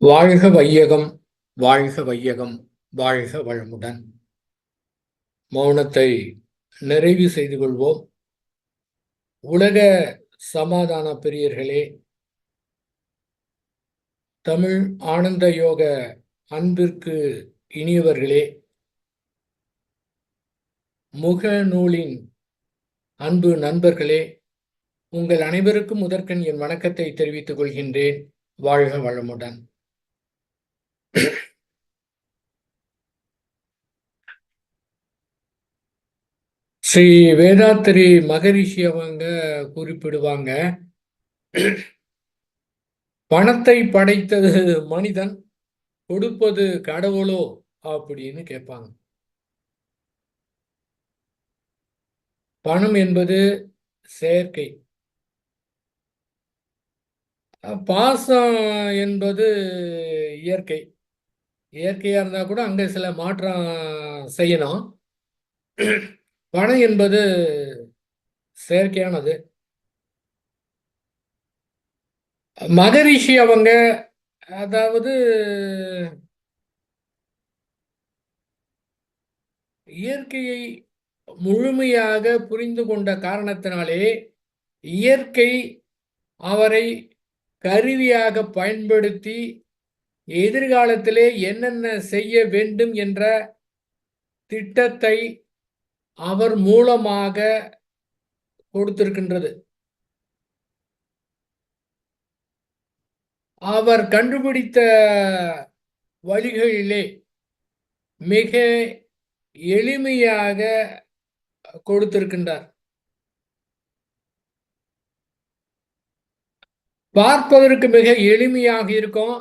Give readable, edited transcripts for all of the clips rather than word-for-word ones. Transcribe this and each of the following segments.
வாழ்க வையகம், வாழ்க வையகம், வாழ்க வளமுடன். மௌனத்தை நிறைவு செய்து கொள்வோம். உலக சமாதான பிரியர்களே, தமிழ் ஆனந்த யோக அன்பிற்கு இனியவர்களே, முக நூலின் அன்பு நண்பர்களே, உங்கள் அனைவருக்கும் முதற்கண் என் வணக்கத்தை தெரிவித்துக் கொள்கின்றேன். வாழ்க வளமுடன். ஸ்ரீ வேதாத்திரி மகரிஷி அவங்க குறிப்பிடுவாங்க, பணத்தை படைத்தது மனிதன், கொடுப்பது கடவுளோ அப்படின்னு கேட்பாங்க. பணம் என்பது செயற்கை, பாசம் என்பது இயற்கை. இயற்கையா இருந்தா கூட அங்க சில மாற்றம் செய்யணும். பணம் என்பது செயற்கையானது. மகரிஷி அவங்க, அதாவது இயற்கையை முழுமையாக புரிந்து கொண்ட காரணத்தினாலே இயற்கை அவரை கருவியாக பயன்படுத்தி எதிர்காலத்திலே என்னென்ன செய்ய வேண்டும் என்ற திட்டத்தை அவர் மூலமாக கொடுத்திருக்கின்றது. அவர் கண்டுபிடித்த வழிகளிலே மிக எளிமையாக கொடுத்திருக்கின்றார். பார்ப்பதற்கு மிக எளிமையாக இருக்கும்,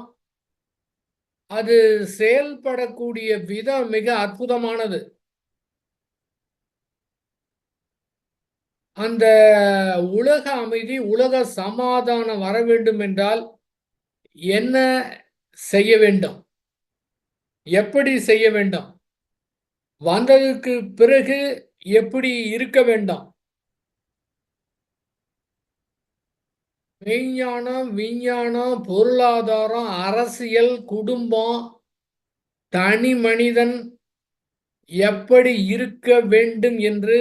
அது செயல்படக்கூடிய விதம் மிக அற்புதமானது. அந்த உலக அமைதி, உலக சமாதானம் வர வேண்டும் என்றால் என்ன செய்ய வேண்டும், எப்படி செய்ய வேண்டும், வந்ததுக்கு பிறகு எப்படி இருக்க வேண்டும், மெய்ஞானம், விஞ்ஞானம், பொருளாதாரம், அரசியல், குடும்பம், தனி மனிதன் எப்படி இருக்க வேண்டும் என்று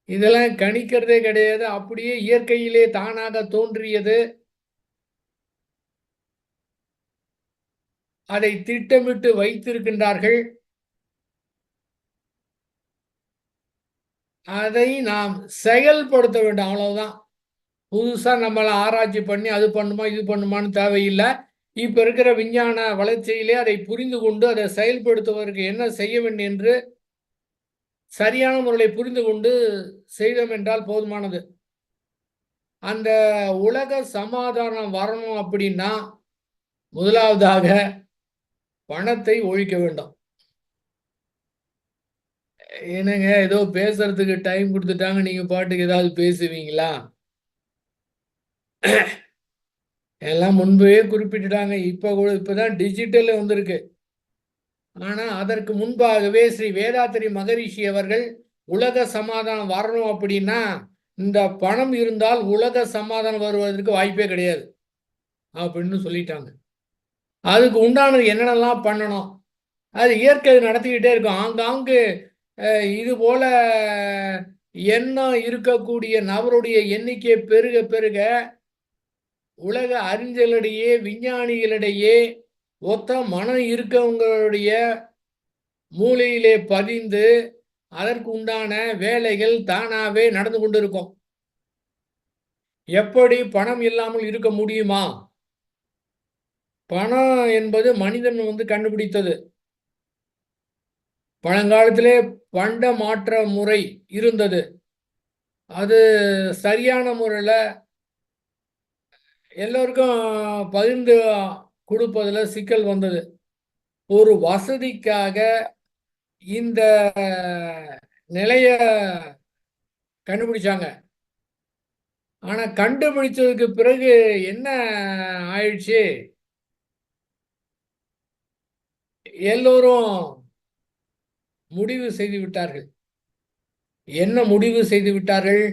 இதெல்லாம் கணிக்கிறதே கிடையாது. அப்படியே இயற்கையிலே தானாக தோன்றியது. அதை திட்டமிட்டு வைத்திருக்கின்றார்கள். அதை நாம் செயல்படுத்த வேண்டும், அவ்வளவுதான். புதுசா நம்மளை ஆராய்ச்சி பண்ணி அது பண்ணுமா இது பண்ணுமான்னு தேவையில்லை. இப்ப இருக்கிற விஞ்ஞான வளர்ச்சியிலே அதை புரிந்து கொண்டு அதை செயல்படுத்துவதற்கு என்ன செய்ய வேண்டும் என்று சரியான முறையை புரிந்து கொண்டு செய்தோம் என்றால் போதுமானது. அந்த உலக சமாதானம் வரணும் அப்படின்னா முதலாவதாக பணத்தை ஒழிக்க வேண்டும். என்னங்க ஏதோ பேசுறதுக்கு டைம் கொடுத்துட்டாங்க, நீங்க பாட்டுக்கு ஏதாவது பேசுவீங்களா? எல்லாம் முன்பே குறிப்பிட்டுட்டாங்க. இப்பதான் டிஜிட்டல் வந்திருக்கு. ஆனா அதற்கு முன்பாகவே ஸ்ரீ வேதாத்திரி மகரிஷி அவர்கள் உலக சமாதானம் வரணும் அப்படின்னா இந்த பணம் இருந்தால் உலக சமாதானம் வருவதற்கு வாய்ப்பே கிடையாது அப்படின்னு சொல்லிட்டாங்க. அதுக்கு உண்டானது என்னென்னலாம் பண்ணணும், அது இயற்கை நடத்திக்கிட்டே இருக்கும். ஆங்காங்கு இது போல எண்ணம் இருக்கக்கூடிய நபருடைய எண்ணிக்கை பெருக பெருக உலக அறிஞர்களிடையே, விஞ்ஞானிகளிடையே, ஒத்த மனம் இருக்கவங்களுடைய மூளையிலே பதிந்து அதற்கு உண்டான வேலைகள் தானாவே நடந்து கொண்டிருக்கும். எப்படி பணம் இல்லாமல் இருக்க முடியுமா? பணம் என்பது மனிதன் கண்டுபிடித்தது. பழங்காலத்திலே பண்ட மாற்ற முறை இருந்தது. அது சரியான முறையில் எல்லோருக்கும் பகிர்ந்து கொடுப்பதில் சிக்கல் வந்தது. ஒரு வசதிக்காக இந்த நிலைய கண்டுபிடிச்சாங்க. ஆனா கண்டுபிடிச்சதுக்கு பிறகு என்ன ஆயிடுச்சு, எல்லோரும் முடிவு செய்து விட்டார்கள். என்ன முடிவு செய்து விட்டார்கள்?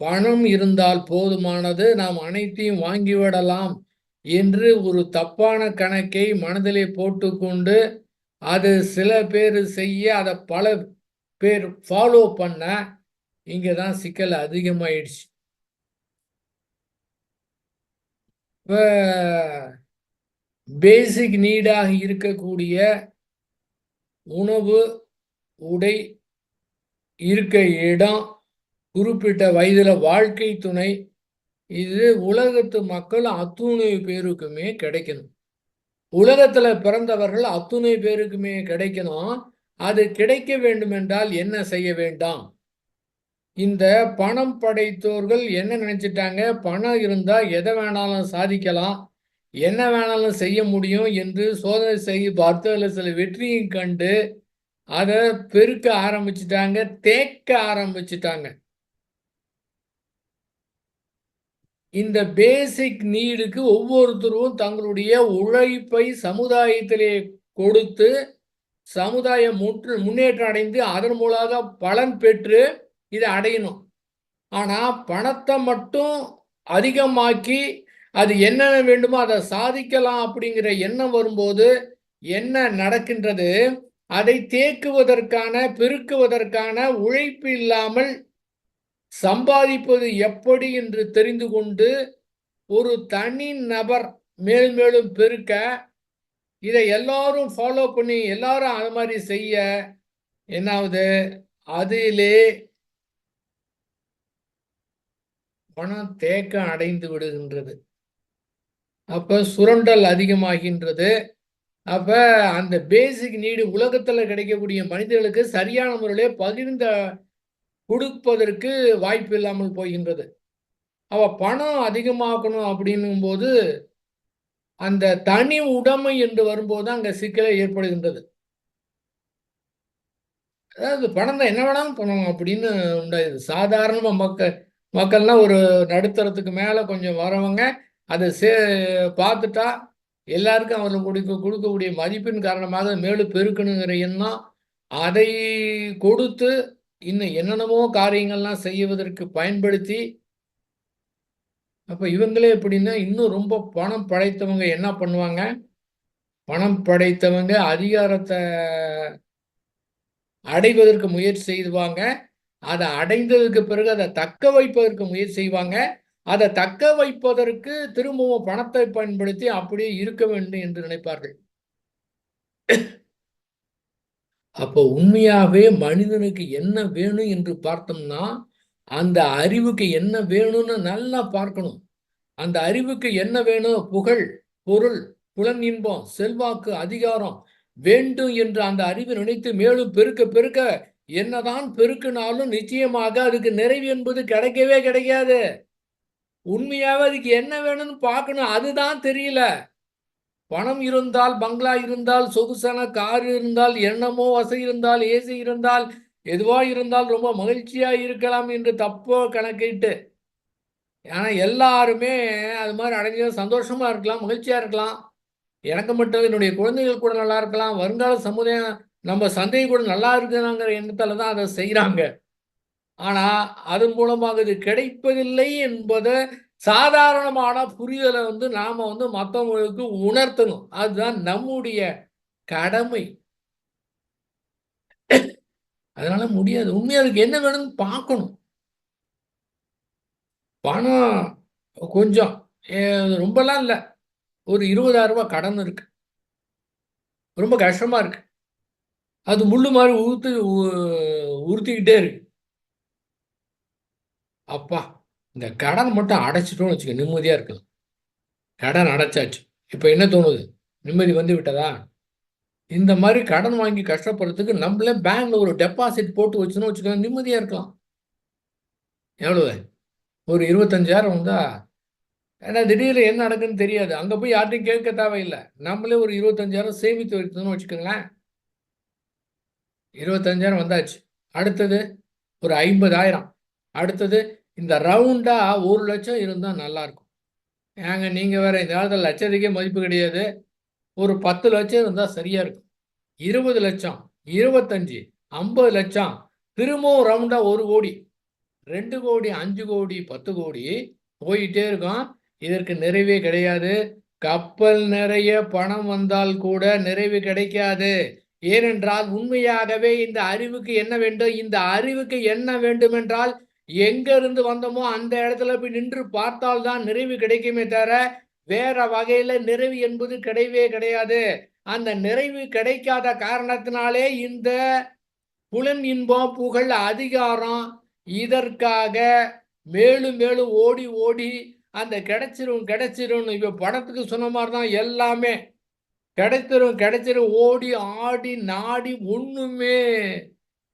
பணம் இருந்தால் போதுமானது, நாம் அனைத்தையும் வாங்கிவிடலாம் என்று ஒரு தப்பான கணக்கை மனதிலே போட்டுக்கொண்டு அது சில பேர் செய்ய அதை பல பேர் ஃபாலோ பண்ண இங்கே தான் சிக்கல் அதிகமாயிடுச்சு. இப்போ பேசிக் நீடாக இருக்கக்கூடிய உணவு, உடை, இருக்க இடம், குறிப்பிட்ட வயதில் வாழ்க்கை துணை, இது உலகத்து மக்கள் அத்துணை பேருக்குமே கிடைக்கணும். உலகத்துல பிறந்தவர்கள் அத்துணை பேருக்குமே கிடைக்கணும். அது கிடைக்க வேண்டுமென்றால் என்ன செய்ய வேண்டாம்? இந்த பணம் படைத்தோர்கள் என்ன நினைச்சிட்டாங்க? பணம் இருந்தா எதை வேணாலும் சாதிக்கலாம், என்ன வேணாலும் செய்ய முடியும் என்று சோதனை செய்து பார்த்து அதில் சில வெற்றியும் கண்டு அதை பெருக்க ஆரம்பிச்சிட்டாங்க, தேக்க ஆரம்பிச்சிட்டாங்க. இந்த பேசிக் நீடுக்கு ஒவ்வொருத்தரும் தங்களுடைய உழைப்பை சமுதாயத்திலே கொடுத்து சமுதாயம் முன்னேற்றம் அடைந்து அதன் மூலமாக பலன் பெற்று இதை அடையணும். ஆனால் பணத்தை மட்டும் அதிகமாக்கி அது என்னென்ன வேண்டுமோ அதை சாதிக்கலாம் அப்படிங்கிற எண்ணம் வரும்போது என்ன நடக்கின்றது? அதை தேக்குவதற்கான பெருக்குவதற்கான உழைப்பு இல்லாமல் சம்பாதிப்பது எப்படி என்று தெரிந்து கொண்டு ஒரு தனி நபர் மேலும் மேலும் பெருக்க இதை எல்லாரும் ஃபாலோ பண்ணி எல்லாரும் அது மாதிரி செய்ய என்னாவது அதிலே பணம் தேக்கம் அடைந்து விடுகின்றது. அப்ப சுரண்டல் அதிகமாகின்றது. அப்ப அந்த பேசிக் நீடு உலகத்துல கிடைக்கக்கூடிய மனிதர்களுக்கு சரியான முறையிலே பகிர்ந்த கொடுப்பதற்கு வாய்ப்பு இல்லாமல் போகின்றது. அவ பணம் அதிகமாக்கணும் அப்படின்னும் போது அந்த தனி உடைமை என்று வரும்போது அங்க சிக்கலை ஏற்படுகின்றது. அதாவது பணம் தான் என்ன வேணாலும் பண்ணுவோம் அப்படின்னு உண்டாது. சாதாரண மக்கள்லாம் ஒரு நடுத்தரத்துக்கு மேல கொஞ்சம் வரவங்க அதை பார்த்துட்டா எல்லாருக்கும் அவர்கள் கொடுக்கக்கூடிய மதிப்பின் காரணமாக மேலும் பெருக்கணுங்கிற எண்ணம் அதை கொடுத்து இன்னும் என்னென்னமோ காரியங்கள்லாம் செய்வதற்கு பயன்படுத்தி அப்ப இவங்களே எப்படின்னா இன்னும் ரொம்ப பணம் படைத்தவங்க என்ன பண்ணுவாங்க? பணம் படைத்தவங்க அதிகாரத்தை அடைவதற்கு முயற்சி செய்வாங்க. அதை அடைந்ததுக்கு பிறகு அதை தக்க வைப்பதற்கு முயற்சி செய்வாங்க. அதை தக்க வைப்பதற்கு திரும்பவும் பணத்தை பயன்படுத்தி அப்படியே இருக்க வேண்டும் என்று நினைப்பார்கள். அப்போ உண்மையாவே மனிதனுக்கு என்ன வேணும் என்று பார்த்தோம்னா அந்த அறிவுக்கு என்ன வேணும்னு நல்லா பார்க்கணும். அந்த அறிவுக்கு என்ன வேணும்? புகழ், பொருள், புலன் இன்பம், செல்வாக்கு, அதிகாரம் வேண்டும் என்று அந்த அறிவை நினைத்து மேலும் பெருக்க பெருக்க என்னதான் பெருக்கினாலும் நிச்சயமாக அதுக்கு நிறைவு என்பது கிடைக்கவே கிடைக்காது. உண்மையாவே அதுக்கு என்ன வேணும்னு பார்க்கணும். அதுதான் தெரியல. பணம் இருந்தால், பங்களா இருந்தால், சொகுசான கார் இருந்தால், எண்ணமோ வசதி இருந்தால், ஏசி இருந்தால், எதுவா இருந்தால் ரொம்ப மகிழ்ச்சியா இருக்கலாம் என்று தப்போ கணக்கிட்டு ஏன்னா எல்லாருமே அது மாதிரி அடைஞ்ச சந்தோஷமா இருக்கலாம், மகிழ்ச்சியா இருக்கலாம். எனக்கு மட்டும் என்னுடைய குழந்தைகள் கூட நல்லா இருக்கலாம், வருங்கால சமுதாயம் நம்ம சந்தை கூட நல்லா இருக்குங்கிற எண்ணத்துல தான் அதை செய்யறாங்க. ஆனா அதன் மூலமாக இது கிடைப்பதில்லை என்பதை சாதாரணமான புரிதலை நாம மற்றவங்களுக்கு உணர்த்தணும். அதுதான் நம்முடைய கடமை. அதனால முடியாது. உண்மையா அதுக்கு என்ன வேணும்னு பார்க்கணும். பணம் கொஞ்சம் ரொம்பலாம் இல்லை, ஒரு 20,000 ரூபாய் கடன் இருக்கு, ரொம்ப கஷ்டமா இருக்கு. அது முள்ளு மாதிரி உறுத்திக்கிட்டே இருக்கு. அப்பா இந்த கடன் மட்டும் அடைச்சிட்டோம்னு வச்சுக்க நிம்மதியா இருக்கலாம். கடன் அடைச்சாச்சு, இப்ப என்ன தோணுது? நிம்மதி வந்து விட்டதா? இந்த மாதிரி கடன் வாங்கி கஷ்டப்படுறதுக்கு நம்மளே பேங்க்ல ஒரு டெபாசிட் போட்டு வச்சுன்னு வச்சுக்கோங்க, நிம்மதியா இருக்கலாம். எவ்வளவு? ஒரு 25,000 வந்தா, ஏன்னா திடீர்னு என்ன நடக்குன்னு தெரியாது. அங்க போய் யார்ட்டையும் கேட்க தேவையில்லை. நம்மளே ஒரு 25,000 சேமித்து வைக்கணும்னு வச்சுக்கோங்களேன். 25,000 வந்தாச்சு. அடுத்தது ஒரு 50,000. அடுத்தது இந்த ரவுண்டா 1 லட்சம் இருந்தா நல்லா இருக்கும். ஏங்க நீங்க வேற, இந்த காலத்தில் லட்சத்துக்கே மதிப்பு கிடையாது. ஒரு 10 லட்சம் இருந்தா சரியா இருக்கும். 20 லட்சம், 25, 50 லட்சம், திரும்பவும் ரவுண்டா 1 கோடி, 2 கோடி, 5 கோடி, 10 கோடி போயிட்டே இருக்கும். இதற்கு நிறைவே கிடையாது. கப்பல் நிறைய பணம் வந்தால் கூட நிறைவு கிடைக்காது. ஏனென்றால் உண்மையாகவே இந்த அறிவுக்கு என்ன வேண்டும்? இந்த அறிவுக்கு என்ன வேண்டுமென்றால் எங்க இருந்து வந்தோமோ அந்த இடத்துல போய் நின்று பார்த்தால் தான் நிறைவு கிடைக்குமே தவிர வேற வகையில நிறைவு என்பது கிடையவே கிடையாது. அந்த நிறைவு கிடைக்காத காரணத்தினாலே இந்த புலன் இன்பம், புகழ், அதிகாரம் இதற்காக மேலும் மேலும் ஓடி ஓடி அந்த கிடைச்சிரும் இப்ப படத்துக்கு சொன்ன மாதிரி தான் எல்லாமே கிடைச்சிரும் ஓடி ஆடி நாடி ஒண்ணுமே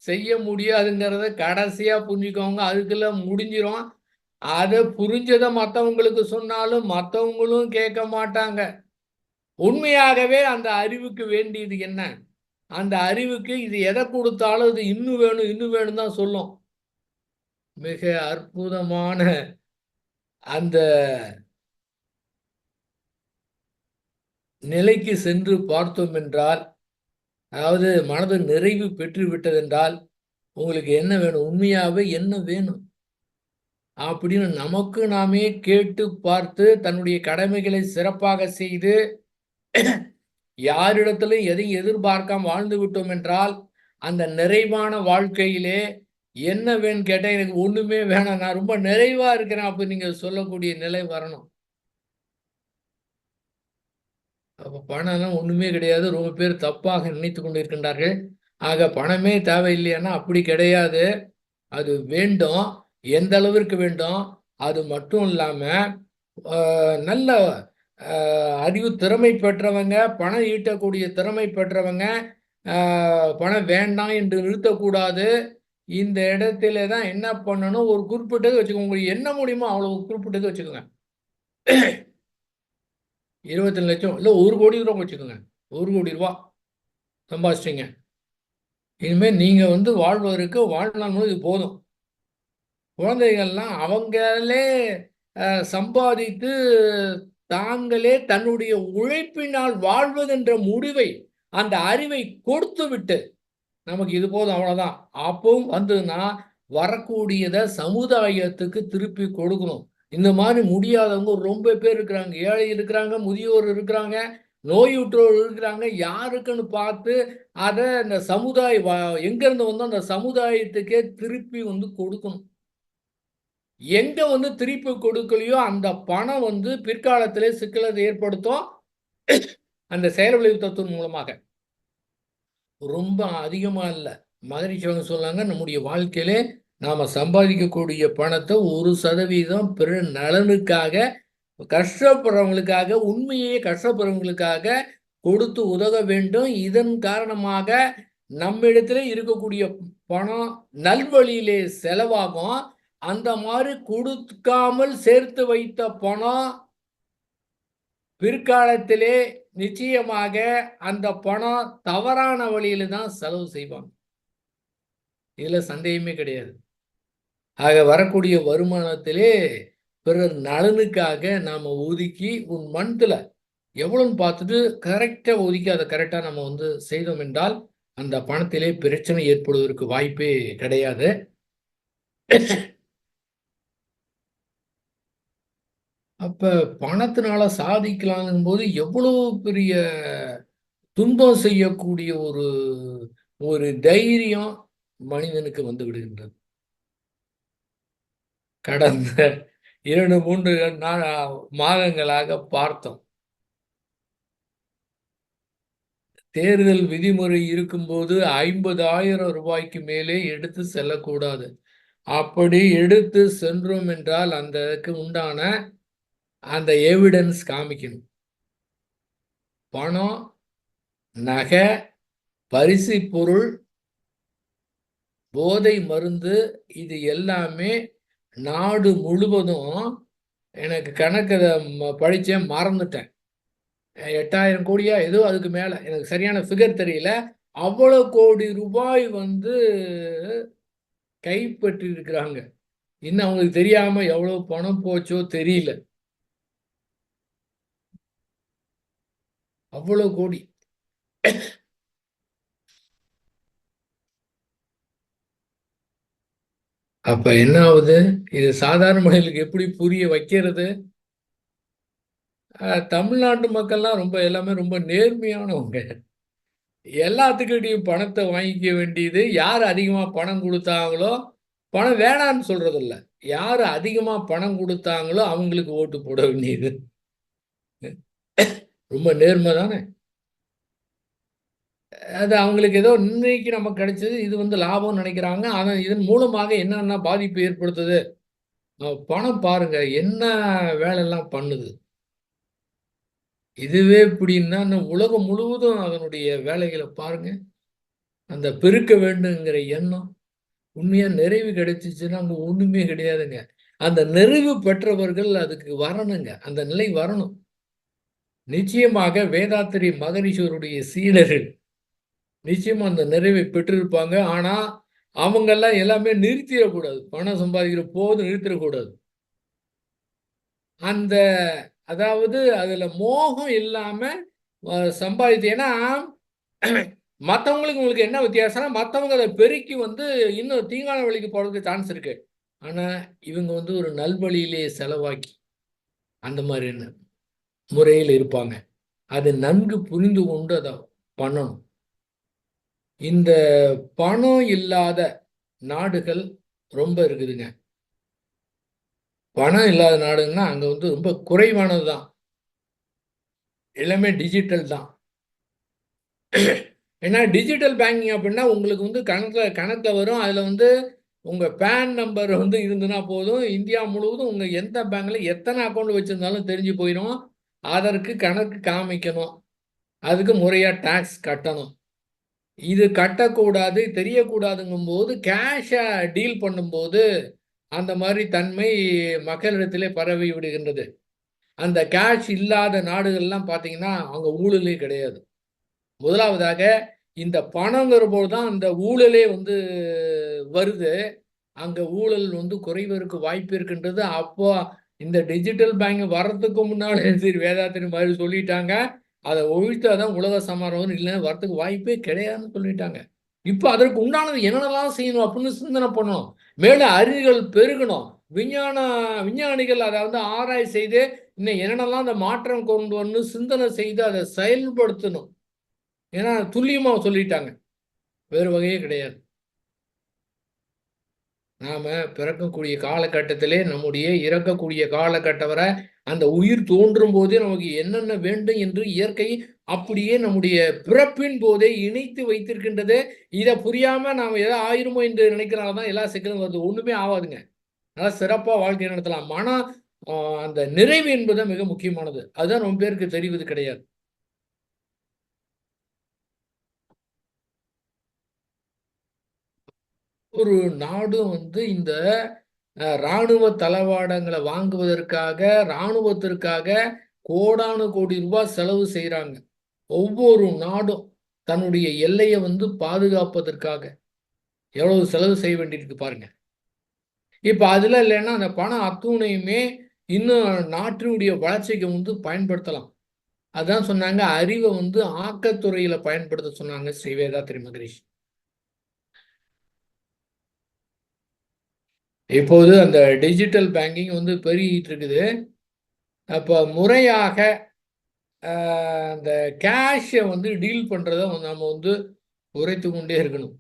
செய்ய முடியாதுங்கிறத கடைசியா புரிஞ்சுக்கோங்க. அதுக்குள்ள முடிஞ்சிரும். அதை புரிஞ்சதை மற்றவங்களுக்கு சொன்னாலும் மற்றவங்களும் கேட்க மாட்டாங்க. உண்மையாகவே அந்த அறிவுக்கு வேண்டியது என்ன? அந்த அறிவுக்கு இது எதை கொடுத்தாலும் இது இன்னும் வேணும் தான் சொல்லும். மிக அற்புதமான அந்த நிலைக்கு சென்று பார்த்தோம் என்றால், அதாவது மனது நிறைவு பெற்று விட்டதென்றால் உங்களுக்கு என்ன வேணும்? உண்மையாவே என்ன வேணும் அப்படின்னு நமக்கு நாமே கேட்டு பார்த்து தன்னுடைய கடமைகளை சிறப்பாக செய்து யாரிடத்திலும் எதையும் எதிர்பார்க்காம வாழ்ந்து விட்டோம் என்றால் அந்த நிறைவான வாழ்க்கையிலே என்ன வேணும்னு கேட்டா எனக்கு ஒண்ணுமே வேணாம், நான் ரொம்ப நிறைவா இருக்கிறேன் அப்படி நீங்க சொல்லக்கூடிய நிலை வரணும். அப்ப பணம்லாம் ஒண்ணுமே கிடையாது. ரொம்ப பேர் தப்பாக நினைத்து கொண்டிருக்கின்றார்கள். ஆக பணமே தேவையில்லையானா அப்படி கிடையாது. அது வேண்டும். எந்த அளவிற்கு வேண்டும்? அது மட்டும் இல்லாம நல்ல அறிவு திறமை பெற்றவங்க, பணம் ஈட்டக்கூடிய திறமை பெற்றவங்க பணம் வேண்டாம் என்று நிறுத்தக்கூடாது. இந்த இடத்துல தான் என்ன பண்ணணும்? ஒரு குறிப்பிட்டது வச்சுக்கோங்க. உங்களுக்கு என்ன முடியுமோ அவ்வளவு குறிப்பிட்டது வச்சுக்கோங்க. 22 லட்சம் இல்ல 1 கோடி ரூபா வச்சுக்கோங்க. 1 கோடி ரூபா சம்பாதிச்சிட்டீங்க. இனிமேல் நீங்க வாழ்வதற்கு வாழ்நாள் முழுவதும் இது போதும். குழந்தைகள்லாம் அவங்களே சம்பாதித்து தாங்களே தன்னுடைய உழைப்பினால் வாழ்வதென்ற முடிவை அந்த அறிவை கொடுத்து விட்டு நமக்கு இது போதும் அவ்வளவுதான் அப்பவும் வந்ததுன்னா வரக்கூடியதை சமுதாயத்துக்கு திருப்பி கொடுக்கணும். இந்த மாதிரி முடியாதவங்க ரொம்ப பேர் இருக்கிறாங்க. ஏழை இருக்கிறாங்க, முதியோர் இருக்கிறாங்க, நோயுற்றோர் இருக்கிறாங்க. யாருக்குன்னு பார்த்து அதை இந்த எங்க இருந்து வந்தோம் அந்த சமுதாயத்துக்கே திருப்பி கொடுக்கணும். எங்க திருப்பி கொடுக்கலையோ அந்த பணம் பிற்காலத்திலே சிக்கலை ஏற்படுத்தும். அந்த செயல் விளைவு தத்துவம் மூலமாக ரொம்ப அதிகமா இல்ல. மகரிஷி சொன்னாங்க, நம்முடைய வாழ்க்கையிலே நாம சம்பாதிக்கக்கூடிய பணத்தை 1% பிற நலனுக்காக கஷ்டப்படுறவங்களுக்காக உண்மையே கஷ்டப்படுறவங்களுக்காக கொடுத்து உதவ வேண்டும். இதன் காரணமாக நம்மிடத்திலே இருக்கக்கூடிய பணம் நல்வழியிலே செலவாகும். அந்த மாதிரி கொடுக்காமல் சேர்த்து வைத்த பணம் பிற்காலத்திலே நிச்சயமாக அந்த பணம் தவறான வழியில தான் செலவு செய்வாங்க. இதுல சந்தேகமே கிடையாது. ஆக வரக்கூடிய வருமானத்திலே பிறர் நலனுக்காக நாம ஒதுக்கி உன் மந்த்ல எவ்வளவுன்னு பார்த்துட்டு கரெக்டா ஒதுக்கி அதை கரெக்டா நம்ம செய்தோம் என்றால் அந்த பணத்திலே பிரச்சனை ஏற்படுவதற்கு வாய்ப்பே கிடையாது. அப்ப பணத்தினால சாதிக்கலாங்கும் போது எவ்வளவு பெரிய துன்பம் செய்யக்கூடிய ஒரு ஒரு தைரியம் மனிதனுக்கு வந்து விடுகின்றது. கடந்த 2-3 மாதங்களாக பார்த்தோம். தேர்தல் விதிமுறை இருக்கும்போது 50,000 ரூபாய்க்கு மேலே எடுத்து செல்லக்கூடாது. அப்படி எடுத்து சென்றோம் என்றால் அந்தக்கு உண்டான அந்த எவிடன்ஸ் காமிக்கணும். பணம், நகை, பரிசு பொருள், போதை மருந்து இது எல்லாமே நாடு முழுவதும் எனக்கு கணக்கு படித்தேன், மறந்துட்டேன். 8,000 கோடியா ஏதோ அதுக்கு மேலே எனக்கு சரியான ஃபிகர் தெரியல. அவ்வளோ கோடி ரூபாய் கைப்பற்றி இருக்கிறாங்க. இன்னும் அவங்களுக்கு தெரியாம எவ்வளவு பணம் போச்சோ தெரியல. அவ்வளவு கோடி. அப்ப என்ன ஆகுது? இது சாதாரண மனிதர்களுக்கு எப்படி புரிய வைக்கிறது? தமிழ்நாட்டு மக்கள்லாம் ரொம்ப எல்லாமே ரொம்ப நேர்மையானவங்க. எல்லாத்துக்கிட்டையும் பணத்தை வாங்கிக்க வேண்டியது. யார் அதிகமா பணம் குடுத்தாங்களோ, பணம் வேணான்னு சொல்றதில்ல. யாரு அதிகமா பணம் குடுத்தாங்களோ, அவங்களுக்கு ஓட்டு போட வேண்டியது. ரொம்ப நேர்மை தானே! அது அவங்களுக்கு ஏதோ இன்னைக்கு நமக்கு கிடைச்சது, இது வந்து லாபம்னு நெனைக்கிறாங்க. ஆனா இதன் மூலமாக என்னென்ன பாதிப்பு ஏற்படுத்துது? பணம் பாருங்க, என்ன வேலைலாம் பண்ணுது. இதுவே இப்படின்னா, இன்னும் உலகம் முழுவதும் அதனுடைய வேலைகள பாருங்க. அந்த பெருக்க வேண்டுங்கிற எண்ணம், உண்மையா நிறைவு கிடைச்சுச்சுன்னா, அங்க ஒண்ணுமே கிடையாதுங்க. அந்த நிறைவு பெற்றவர்கள் அதுக்கு வரணுங்க. அந்த நிலை வரணும். நிச்சயமாக வேதாத்திரி மகரிஷியருடைய சீடர்கள் நிச்சயமா அந்த நிறைவை பெற்றிருப்பாங்க. ஆனா, அவங்கெல்லாம் எல்லாமே நிறுத்திறக்கூடாது. பணம் சம்பாதிக்கிற போது நிறுத்திறக்கூடாது. அந்த அதாவது அதுல மோகம் இல்லாம சம்பாதித்து ஏன்னா, மத்தவங்களுக்கு உங்களுக்கு என்ன வித்தியாசம்னா, மத்தவங்க அத பெருக்கி வந்து இன்னும் தீங்கான வழிக்கு போறதுக்கு சான்ஸ் இருக்கு. ஆனா, இவங்க வந்து ஒரு நல்வழியிலே செலவாக்கி, அந்த மாரியான முறையில இருப்பாங்க. அது நன்கு புரிந்து கொண்டு அத பண்ணணும். இந்த பணம் இல்லாத நாடுகள் ரொம்ப இருக்குதுங்க. பணம் இல்லாத நாடுன்னா, அங்க வந்து ரொம்ப குறைவானது தான். எல்லாமே டிஜிட்டல் தான். ஏன்னா டிஜிட்டல் பேங்கிங் அப்படின்னா, உங்களுக்கு வந்து கணக்குல வரும். அதுல வந்து உங்க பான் நம்பர் வந்து இருந்ததுனா போதும். இந்தியா முழுவதும் உங்க எந்த பேங்க்ல எத்தனை அக்கவுண்ட் வச்சிருந்தாலும் தெரிஞ்சு போயிரும். அதற்கு கணக்கு காமிக்கணும். அதுக்கு முறையா டாக்ஸ் கட்டணும். இது கட்டக்கூடாது, தெரியக்கூடாதுங்கும்போது கேஷ டீல் பண்ணும்போது, அந்த மாரி தன்மை மக்களிடத்திலே பரவி விடுகின்றது. அந்த கேஷ் இல்லாத நாடுகள்லாம் பார்த்தீங்கன்னா, அங்க ஊழலே கிடையாது. முதலாவதாக இந்த பணங்கிற போது தான் அந்த ஊழலே வந்து வருது. அங்க ஊழல் வந்து குறைவதற்கு வாய்ப்பு இருக்கின்றது. அப்போ இந்த டிஜிட்டல் பேங்க் வர்றதுக்கு முன்னாலே சரி வேதாத்திரி மாரி சொல்லிட்டாங்க. அத ஒழித்தா தான் உலக சமாதானம் இல்லன்னா வரதுக்கு வாய்ப்பே கிடையாதுன்னு சொல்லிட்டாங்க. இப்ப அதற்கு உண்டானது என்னென்னலாம் செய்யணும் அப்படின்னு சிந்தனை பண்ணணும். மேலும் அறிவுகள் பெருகணும். விஞ்ஞான விஞ்ஞானிகள் அத வந்து ஆராய்ச்சி செய்து, இன்னும் என்னென்னலாம் அந்த மாற்றம் கொண்டு வரணும் சிந்தனை செய்து அத செயல்படுத்தணும். ஏன்னா துல்லியமா சொல்லிட்டாங்க. வேறு வகையே கிடையாது. நாம பிறக்கக்கூடிய காலகட்டத்திலே, நம்முடைய இறக்கக்கூடிய காலகட்டம் வரை, அந்த உயிர் தோன்றும் போதே நமக்கு என்னென்ன வேண்டும் என்று இயற்கை அப்படியே நம்முடைய பிறப்பின் போதே இணைத்து வைத்திருக்கின்றது. இத புரியாம நாம ஏதோ ஆயிருமோ என்று நினைக்கிறனால தான் எல்லா சிக்கலும் வருது. ஒண்ணுமே ஆவாதுங்க. நல்லா சிறப்பா வாழ்க்கை நடத்தலாம். மனம் அ அந்த நிறைவு என்பது தான் மிக முக்கியமானது. அதுதான் ரொம்ப பேருக்கு தெரிவது கிடையாது. ஒரு நாடும் வந்து இந்த ராணுவ தளவாடங்கள வாங்குவதற்காக, ராணுவத்திற்காக கோடானு கோடி ரூபாய் செலவு செய்றாங்க. ஒவ்வொரு நாடும் தன்னுடைய எல்லைய வந்து பாதுகாப்பதற்காக எவ்வளவு செலவு செய்ய வேண்டியிருக்கு பாருங்க. இப்ப அதுல இல்லன்னா அந்த பணம் அத்துணையுமே இன்னும் நாட்டினுடைய வளர்ச்சிக்கு வந்து பயன்படுத்தலாம். அதான் சொன்னாங்க, அறிவ வந்து ஆக்கத்துறையில பயன்படுத்த சொன்னாங்க ஸ்ரீ வேதாத்ரி மகரிஷி. இப்போது அந்த டிஜிட்டல் பேங்கிங் வந்து பெருகிட்டு இருக்குது. அப்ப முறையாக அந்த கேஷ வந்து டீல் பண்றத நம்ம வந்து குறைத்துக் கொண்டே இருக்கணும்.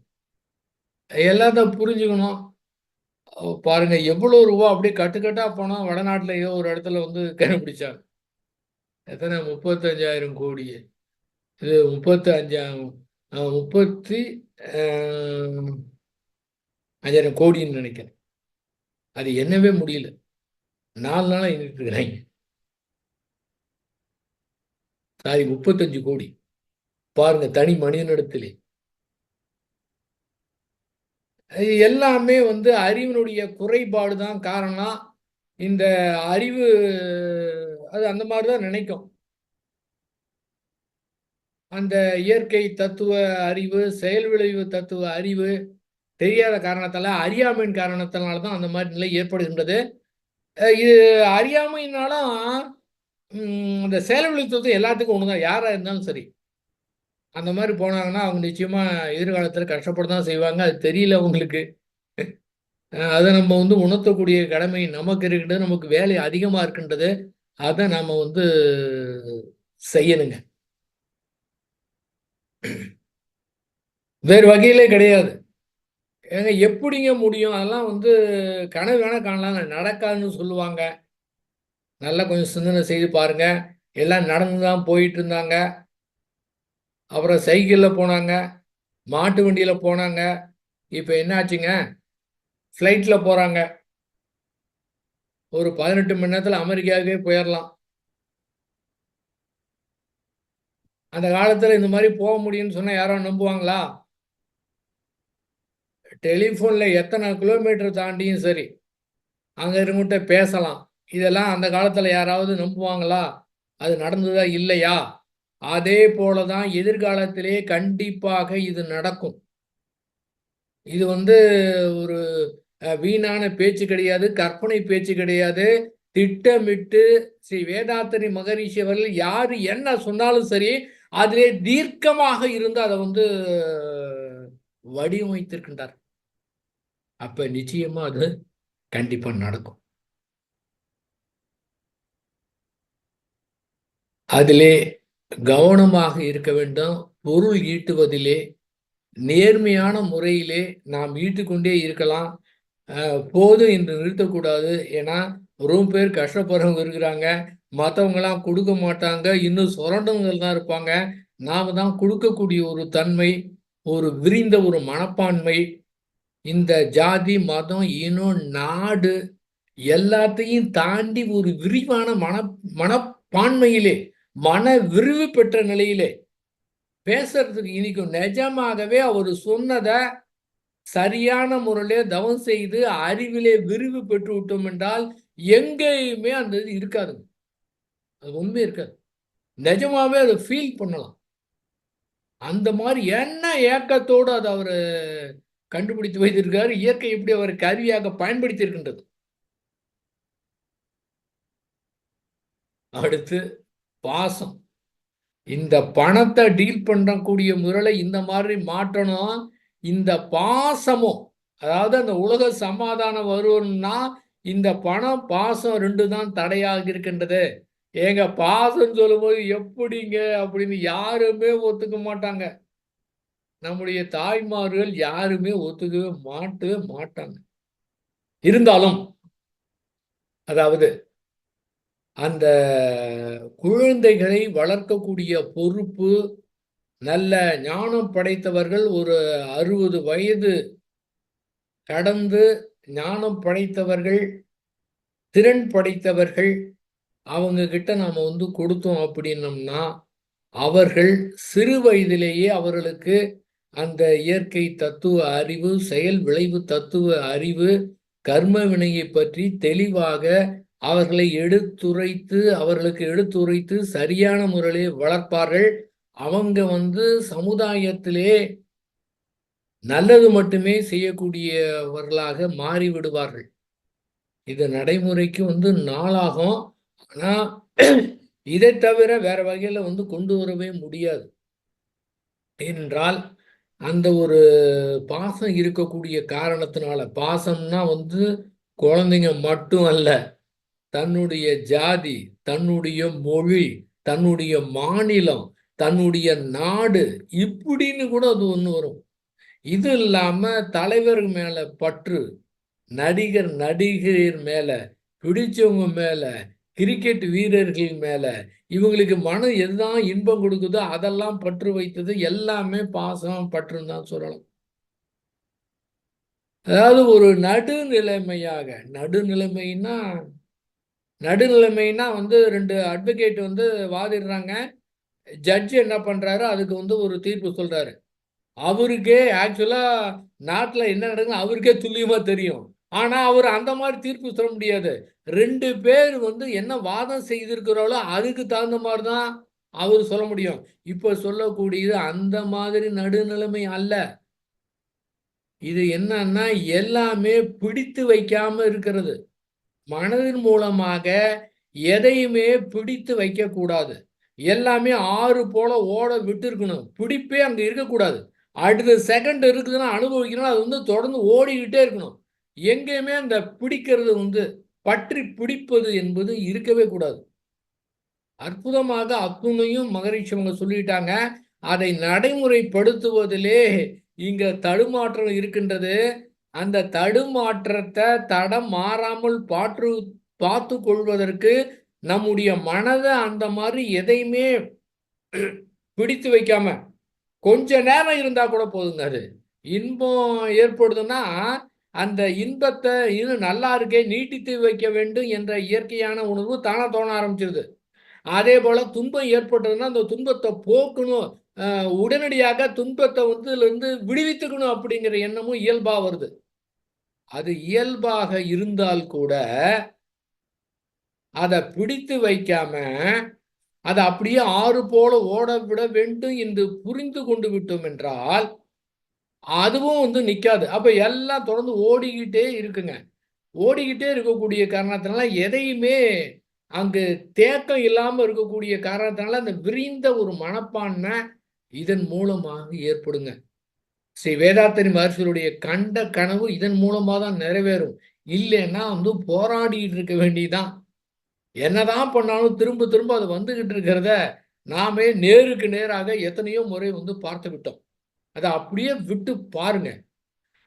எல்லாத்த புரிஞ்சுக்கணும். பாருங்க எவ்வளோ ரூவா அப்படியே கட்டுக்கட்டா பணம் வடநாட்டுல ஏதோ ஒரு இடத்துல வந்து கண்டுபிடிச்சாங்க. எத்தன 35,000 கோடி. இது 35 30 அ 5,000 கோடின்னு நெனைக்கிறேன். அது எண்ணவே முடியல. 4 நாளா எண்ணிட்டு இருக்கிறாய்ங்க. சாரி 35,00,00,000. பாருங்க தனி மனிதனிடத்திலே. எல்லாமே வந்து அறிவினுடைய குறைபாடு தான் காரணம். இந்த அறிவு அது அந்த மாரி தான் நினைக்கும். அந்த இயற்கை தத்துவ அறிவு, செயல் விளைவு தத்துவ அறிவு தெரியாத காரணத்தால, அறியாமையின் காரணத்தினால தான் அந்த மாரி நிலை ஏற்படுகின்றது. இது அறியாமையினாலும் இந்த செயல் விளைவு தத்துவம் எல்லாத்துக்கும் ஒண்ணு தான். யாரா இருந்தாலும் சரி. அந்த மாரி போனாங்கன்னா, அவங்க நிச்சயமா எதிர்காலத்தில கஷ்டப்பட தான் செய்வாங்க. அது தெரியல அவங்களுக்கு. அத நம்ம வந்து உணர்த்தக்கூடிய கடமை நமக்கு இருக்கின்றது. நமக்கு வேலை அதிகமா இருக்கின்றது. அதை நாம செய்யணுங்க. வேறு வகையிலே கிடையாது. ஏங்க எப்படிங்க முடியும்? அதெல்லாம் கனவு வேணா காணலாம், நடக்காதுன்னு சொல்லுவாங்க. நல்லா கொஞ்சம் சிந்தனை செய்து பாருங்க. எல்லாம் நடந்து தான் போயிட்டு இருந்தாங்க. அப்புறம் சைக்கிளில் போனாங்க, மாட்டு வண்டியில் போனாங்க. இப்போ என்ன ஆச்சுங்க? ஃப்ளைட்டில் போகிறாங்க. ஒரு 18 மணி நேரத்தில் அமெரிக்காவுக்கே போயிடலாம். அந்த காலத்தில் இந்த மாதிரி போக முடியும்னு சொன்னால் யாரும் நம்புவாங்களா? டெலிஃபோனில் எத்தனை கிலோமீட்டர் தாண்டியும் சரி, அங்கே இருந்துகிட்ட பேசலாம். இதெல்லாம் அந்த காலத்தில் யாராவது நம்புவாங்களா? அது நடந்ததா இல்லையா? அதே போல தான் எதிர்காலத்திலே கண்டிப்பாக இது நடக்கும். இது ஒரு வீணான பேச்சு கிடையாது, கற்பனை பேச்சு கிடையாது. திட்டமிட்டு ஸ்ரீ வேதாத்திரி மகரிஷி அவர்கள் யாரு என்ன சொன்னாலும் சரி, அதிலே தீர்க்கமாக இருந்து அதை வடிவமைத்திருக்கின்றார். அப்ப நிச்சயமா அது கண்டிப்பா நடக்கும். அதிலே கவனமாக இருக்க வேண்டும். பொருள் ஈட்டுவதிலே நேர்மையான முறையிலே நாம் ஈட்டுக்கொண்டே இருக்கலாம். போதும் என்று நிறுத்தக்கூடாது. ஏன்னா ரொம்ப பேர் கஷ்டப்படுறவங்க இருக்கிறாங்க. மற்றவங்களாம் கொடுக்க மாட்டாங்க. இன்னும் சுரண்டவங்க தான் இருப்பாங்க. நாம தான் கொடுக்கக்கூடிய ஒரு தன்மை, ஒரு விரிந்த ஒரு மனப்பான்மை, இந்த ஜாதி, மதம், இனம், நாடு எல்லாத்தையும் தாண்டி ஒரு விரிவான மனப்பான்மையிலே, மன விரிவு பெற்ற நிலையிலே பேசுறதுக்கு இனிக்கும். நிஜமாகவே அவர் சொன்னதை சரியான முறையிலே தவம் செய்து அறிவிலே விரிவு பெற்று விட்டோம் என்றால் எங்கேயுமே அந்த இது இருக்காதுங்க. அது உண்மை இருக்காது. நிஜமாவே அதை ஃபீல் பண்ணலாம். அந்த மாதிரி என்ன ஏக்கத்தோடு அதை அவர் கண்டுபிடித்து வைத்திருக்காரு. இயற்கை எப்படி அவர் கருவியாக பயன்படுத்தி இருக்கின்றது. அடுத்து பாசம். இந்த பணத்தை டீல் பண்ணக்கூடிய முறையில இந்த மாதிரி மாற்றணும். இந்த பாசமும், அதாவது அந்த உலக சமாதானம் வரும்னா இந்த பணம் பாசம் 2 தான் தடையாக இருக்கின்றது. ஏங்க பாசம் சொல்லும்போது எப்படிங்க அப்படின்னு யாருமே ஒத்துக்க மாட்டாங்க. நம்முடைய தாய்மார்கள் யாருமே ஒத்துக்கவே மாட்டாங்க. இருந்தாலும் அதாவது அந்த குழந்தைகளை வளர்க்கக்கூடிய பொறுப்பு நல்ல ஞானம் படைத்தவர்கள், ஒரு 60 வயது கடந்து ஞானம் படைத்தவர்கள், திறன் படைத்தவர்கள், அவங்க கிட்ட நாம கொடுத்தோம் அப்படின்னம்னா அவர்கள் சிறு வயதிலேயே அவர்களுக்கு அந்த இயற்கை தத்துவ அறிவு, செயல் விளைவு தத்துவ அறிவு, கர்ம வினையை பற்றி தெளிவாக அவர்களுக்கு எடுத்துரைத்து சரியான முறையிலே வளர்ப்பார்கள். அவங்க சமுதாயத்திலே நல்லது மட்டுமே செய்யக்கூடியவர்களாக மாறிவிடுவார்கள். இது நடைமுறைக்கு நாளாகும். ஆனா இதை தவிர வேற வகையில கொண்டு வரவே முடியாது. ஏனென்றால் அந்த ஒரு பாசம் இருக்கக்கூடிய காரணத்தினால, பாசம்னா குழந்தைங்க மட்டும் அல்ல, தன்னுடைய ஜாதி, தன்னுடைய மொழி, தன்னுடைய மாநிலம், தன்னுடைய நாடு, இப்படின்னு கூட அது வரும். இது இல்லாம தலைவர் மேல பற்று, நடிகர் நடிகர் மேல, பிடிச்சவங்க மேல, கிரிக்கெட் வீரர்கள் மேல, இவங்களுக்கு மனம் எதுதான் இன்பம் கொடுக்குதோ அதெல்லாம் பற்று வைத்தது எல்லாமே பாசம் பற்றுன்னு தான் சொல்லலாம். அதாவது ஒரு நடுநிலைமையாக, நடுநிலைமைன்னா 2 அட்வொகேட் வாதிடுறாங்க. ஜட்ஜ் என்ன பண்றாரு, அதுக்கு ஒரு தீர்ப்பு சொல்றாரு. அவருக்கே ஆக்சுவலா நாட்டில் என்ன நடக்குதுன்னு அவருக்கே துல்லியமா தெரியும். ஆனா அவர் அந்த மாதிரி தீர்ப்பு சொல்ல முடியாது. 2 பேர் என்ன வாதம் செய்திருக்கிறாளோ அதுக்கு தகுந்த மாதிரி தான் அவர் சொல்ல முடியும். இப்ப சொல்லக்கூடியது அந்த மாதிரி நடுநிலைமை அல்ல. இது என்னன்னா எல்லாமே பிடித்து வைக்காம இருக்கிறது. மனதின் மூலமாக எதையுமே பிடித்து வைக்கக்கூடாது. எல்லாமே ஆறு போல ஓட விட்டு இருக்கணும். பிடிப்பே அங்க இருக்கக்கூடாது. அடுத்த செகண்ட் இருக்குதுன்னா அனுபவிக்கணும். அது தொடர்ந்து ஓடிக்கிட்டே இருக்கணும். எங்கேயுமே அந்த பிடிக்கிறது பற்றி பிடிப்பது என்பது இருக்கவே கூடாது. அற்புதமாக அத்துணையும் மகரிஷி அவங்க சொல்லிட்டாங்க. அதை நடைமுறைப்படுத்துவதிலே இங்க தடுமாற்றம் இருக்கின்றது. அந்த தடுமாற்றத்தை தடம் மாறாமல் பார்த்து கொள்வதற்கு நம்முடைய மனதை அந்த மாதிரி எதையுமே பிடித்து வைக்காம கொஞ்ச நேரம் இருந்தா கூட போதுங்க. அது இன்பம் ஏற்படுதுன்னா அந்த இன்பத்தை இன்னும் நல்லா இருக்கே நீட்டித்து வைக்க வேண்டும் என்ற இயற்கையான உணர்வு தானே தோண ஆரம்பிச்சிருது. அதே போல துன்பம் ஏற்பட்டதுன்னா அந்த துன்பத்தை போக்கணும், உடனடியாக துன்பத்தை இருந்து விடுவித்துக்கணும் அப்படிங்கிற எண்ணமும் இயல்பா வருது. அது இயல்பாக இருந்தால் கூட அதை பிடித்து வைக்காம அதை அப்படியே ஆறு போல ஓட விட வேண்டும் என்று புரிந்து கொண்டு விட்டோம் என்றால் அதுவும் நிக்காது. அப்ப எல்லாம் தொடர்ந்து ஓடிக்கிட்டே இருக்குங்க. ஓடிக்கிட்டே இருக்கக்கூடிய காரணத்தினால எதையுமே அங்கு தேக்கம் இல்லாம இருக்கக்கூடிய காரணத்தினால அந்த விரிந்த ஒரு மனப்பான்மை இதன் மூலமாக ஏற்படுங்க. ஸ்ரீ வேதாத்திரி மகர்ஷிகளுடைய கண்ட கனவு இதன் மூலமா தான் நிறைவேறும். இல்லைன்னா போராடிட்டு இருக்க வேண்டியதான். என்னதான் பண்ணாலும் திரும்ப திரும்ப அது வந்துகிட்டு இருக்கிறத நாமே நேருக்கு நேராக எத்தனையோ முறை பார்த்து விட்டோம். அதை அப்படியே விட்டு பாருங்க.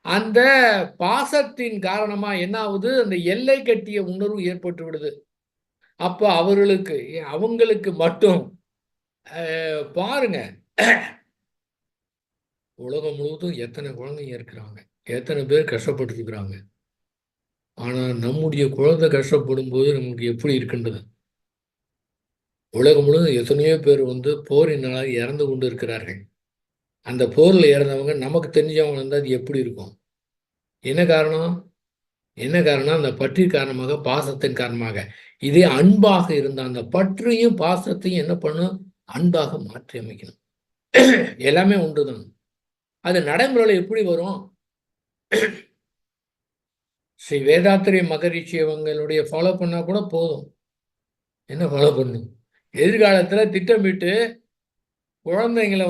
அந்த பாசத்தின் காரணமா என்ன ஆகுது, அந்த எல்லை கட்டிய உணர்வு ஏற்பட்டு விடுது. அப்ப அவங்களுக்கு மட்டும் பாருங்க, உலகம் முழுவதும் எத்தனை குழந்தைங்க இருக்கிறாங்க, எத்தனை பேர் கஷ்டப்பட்டு இருக்கிறாங்க. ஆனா நம்முடைய குழந்தை கஷ்டப்படும் போது நமக்கு எப்படி இருக்கின்றது? உலகம் முழுவதும் எத்தனையோ பேர் போரினால இறந்து கொண்டு இருக்கிறார்கள். அந்த போர்ல இறந்தவங்க நமக்கு தெரிஞ்சவங்க அது எப்படி இருக்கும்? என்ன காரணம்? அந்த பற்றி காரணமாக, பாசத்தின் காரணமாக. இதே அன்பாக இருந்த அந்த பற்றையும் பாசத்தையும் என்ன பண்ணும்? அன்பாக மாற்றி அமைக்கணும். எல்லாமே ஒன்றுதான். அது நடைமுறையில் எப்படி வரும்? ஸ்ரீ வேதாத்திரி மகரிஷி அவங்களுடைய ஃபாலோ பண்ணா கூட போதும். என்ன ஃபாலோ பண்ணும்? எதிர்காலத்துல திட்டமிட்டு குழந்தைங்களை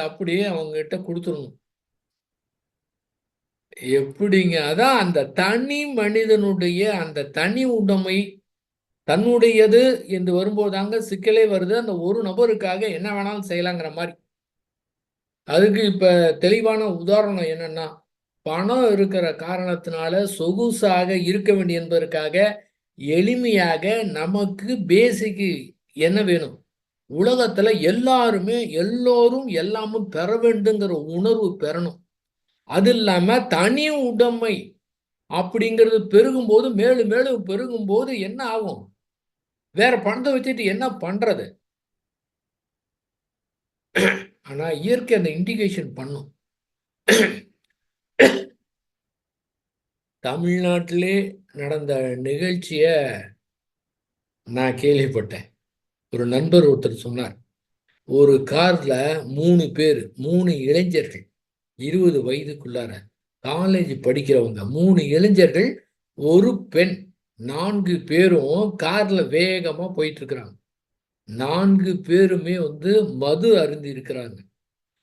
அப்படியே அவங்க கிட்ட கொடுத்துடணும். எப்படிங்க? அதான் அந்த தனி மனிதனுடைய அந்த தனி உடைமை தன்னுடையது என்று வரும்போதாங்க சிக்கலே வருது. அந்த ஒரு நபருக்காக என்ன வேணாலும் செய்யலாங்கிற மாதிரி. அதுக்கு இப்ப தெளிவான உதாரணம் என்னன்னா, பணம் இருக்கிற காரணத்தினால சொகுசாக இருக்க வேண்டிய என்பதற்காக எளிமையாக நமக்கு பேசிக்கு என்ன வேணும்? உலகத்துல எல்லோரும் எல்லாமும் பெற வேண்டுங்கிற உணர்வு பெறணும். அது இல்லாம தனி உடைமை அப்படிங்கிறது பெருகும்போது மேலும் மேலும் பெருகும்போது என்ன ஆகும்? வேற பணத்தை வச்சுட்டு என்ன பண்றது? ஆனா இயற்கை அந்த இண்டிகேஷன் பண்ணும். தமிழ்நாட்டிலே நடந்த நிகழ்ச்சிய நான் கேள்விப்பட்டேன். ஒரு நண்பர் ஒருத்தர் சொன்னார், ஒரு கார்ல 3 இளைஞர்கள் 20 வயதுக்குள்ளார காலேஜ் படிக்கிறவங்க 3 இளைஞர்கள், ஒரு பெண், 4 பேரும் கார்ல வேகமா போயிட்டு இருக்கிறாங்க. 4 பேருமே மது அருந்தி இருக்கிறாங்க.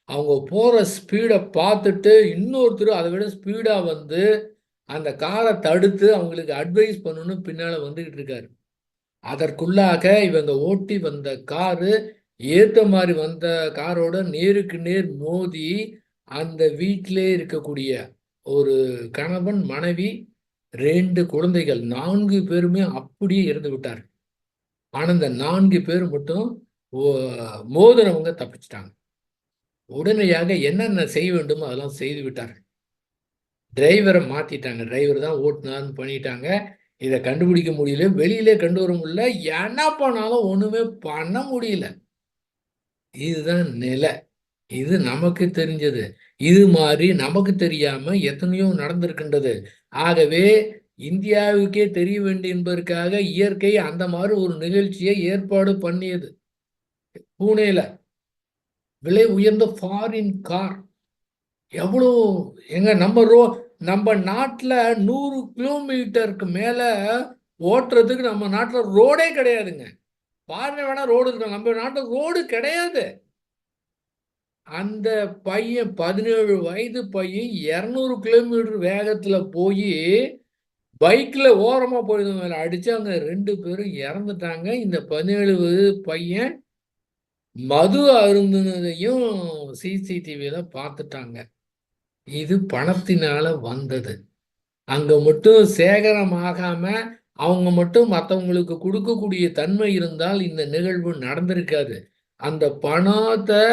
அவங்க போற ஸ்பீடை பார்த்துட்டு இன்னொருத்தர் அதை விட ஸ்பீடா அந்த காரை தடுத்து அவங்களுக்கு அட்வைஸ் பண்ணணும் பின்னால வந்துகிட்டு இருக்காரு. அதற்குள்ளாக இவங்க ஓட்டி வந்த காரு ஏத்த மாதிரி வந்த காரோட நேருக்கு நேர் மோதி அந்த வீட்டிலே இருக்கக்கூடிய ஒரு கணவன், மனைவி, 2 குழந்தைகள் 4 பேருமே அப்படியே இறந்து விட்டார். ஆனா இந்த 4 பேர் மட்டும் மோதினவங்க தப்பிச்சிட்டாங்க. உடனடியாக என்னென்ன செய்ய வேண்டுமோ அதெல்லாம் செய்து விட்டார்கள். டிரைவரை மாத்திட்டாங்க. டிரைவர் தான் ஓட்டுனார்னு பண்ணிட்டாங்க. இதை கண்டுபிடிக்க முடியல, வெளியிலே கொண்டு வர முடியல, என்ன பண்ணாலும் ஒண்ணுமே பண்ண முடியல. இதுதான் நிலை. இது நமக்கு தெரிஞ்சது. இது மாதிரி நமக்கு தெரியாம எத்தனையோ நடந்திருக்கின்றது. ஆகவே இந்தியாவுக்கே தெரிய வேண்டும் என்பதற்காக இயற்கை அந்த மாதிரி ஒரு நிகழ்ச்சியை ஏற்பாடு பண்ணியது. பூனேல விலை உயர்ந்த ஃபாரின் கார் எவ்வளோ எங்க நம்ம நாட்டில் 100 கிலோமீட்டருக்கு மேல ஓட்டுறதுக்கு நம்ம நாட்டில் ரோடே கிடையாதுங்க. பாருங்க, வேணா ரோடு இருக்கு, நம்ம நாட்டில் ரோடு கிடையாது. அந்த பையன் 17 வயது பையன் 200 கிலோமீட்டர் வேகத்துல போய் பைக்ல ஓரமா போயிருந்த மேல அடிச்சு அவங்க 2 பேரும் இறந்துட்டாங்க. இந்த 17 வயது பையன் மது அருந்துனதையும் சிசிடிவில பார்த்துட்டாங்க. இது பணத்தினால வந்தது. அங்க மட்டும் சேகரமாகாம அவங்க மட்டும் மற்றவங்களுக்கு கொடுக்கக்கூடிய தன்மை இருந்தால் இந்த நிகழ்வு நடந்திருக்காது. அந்த பணத்தை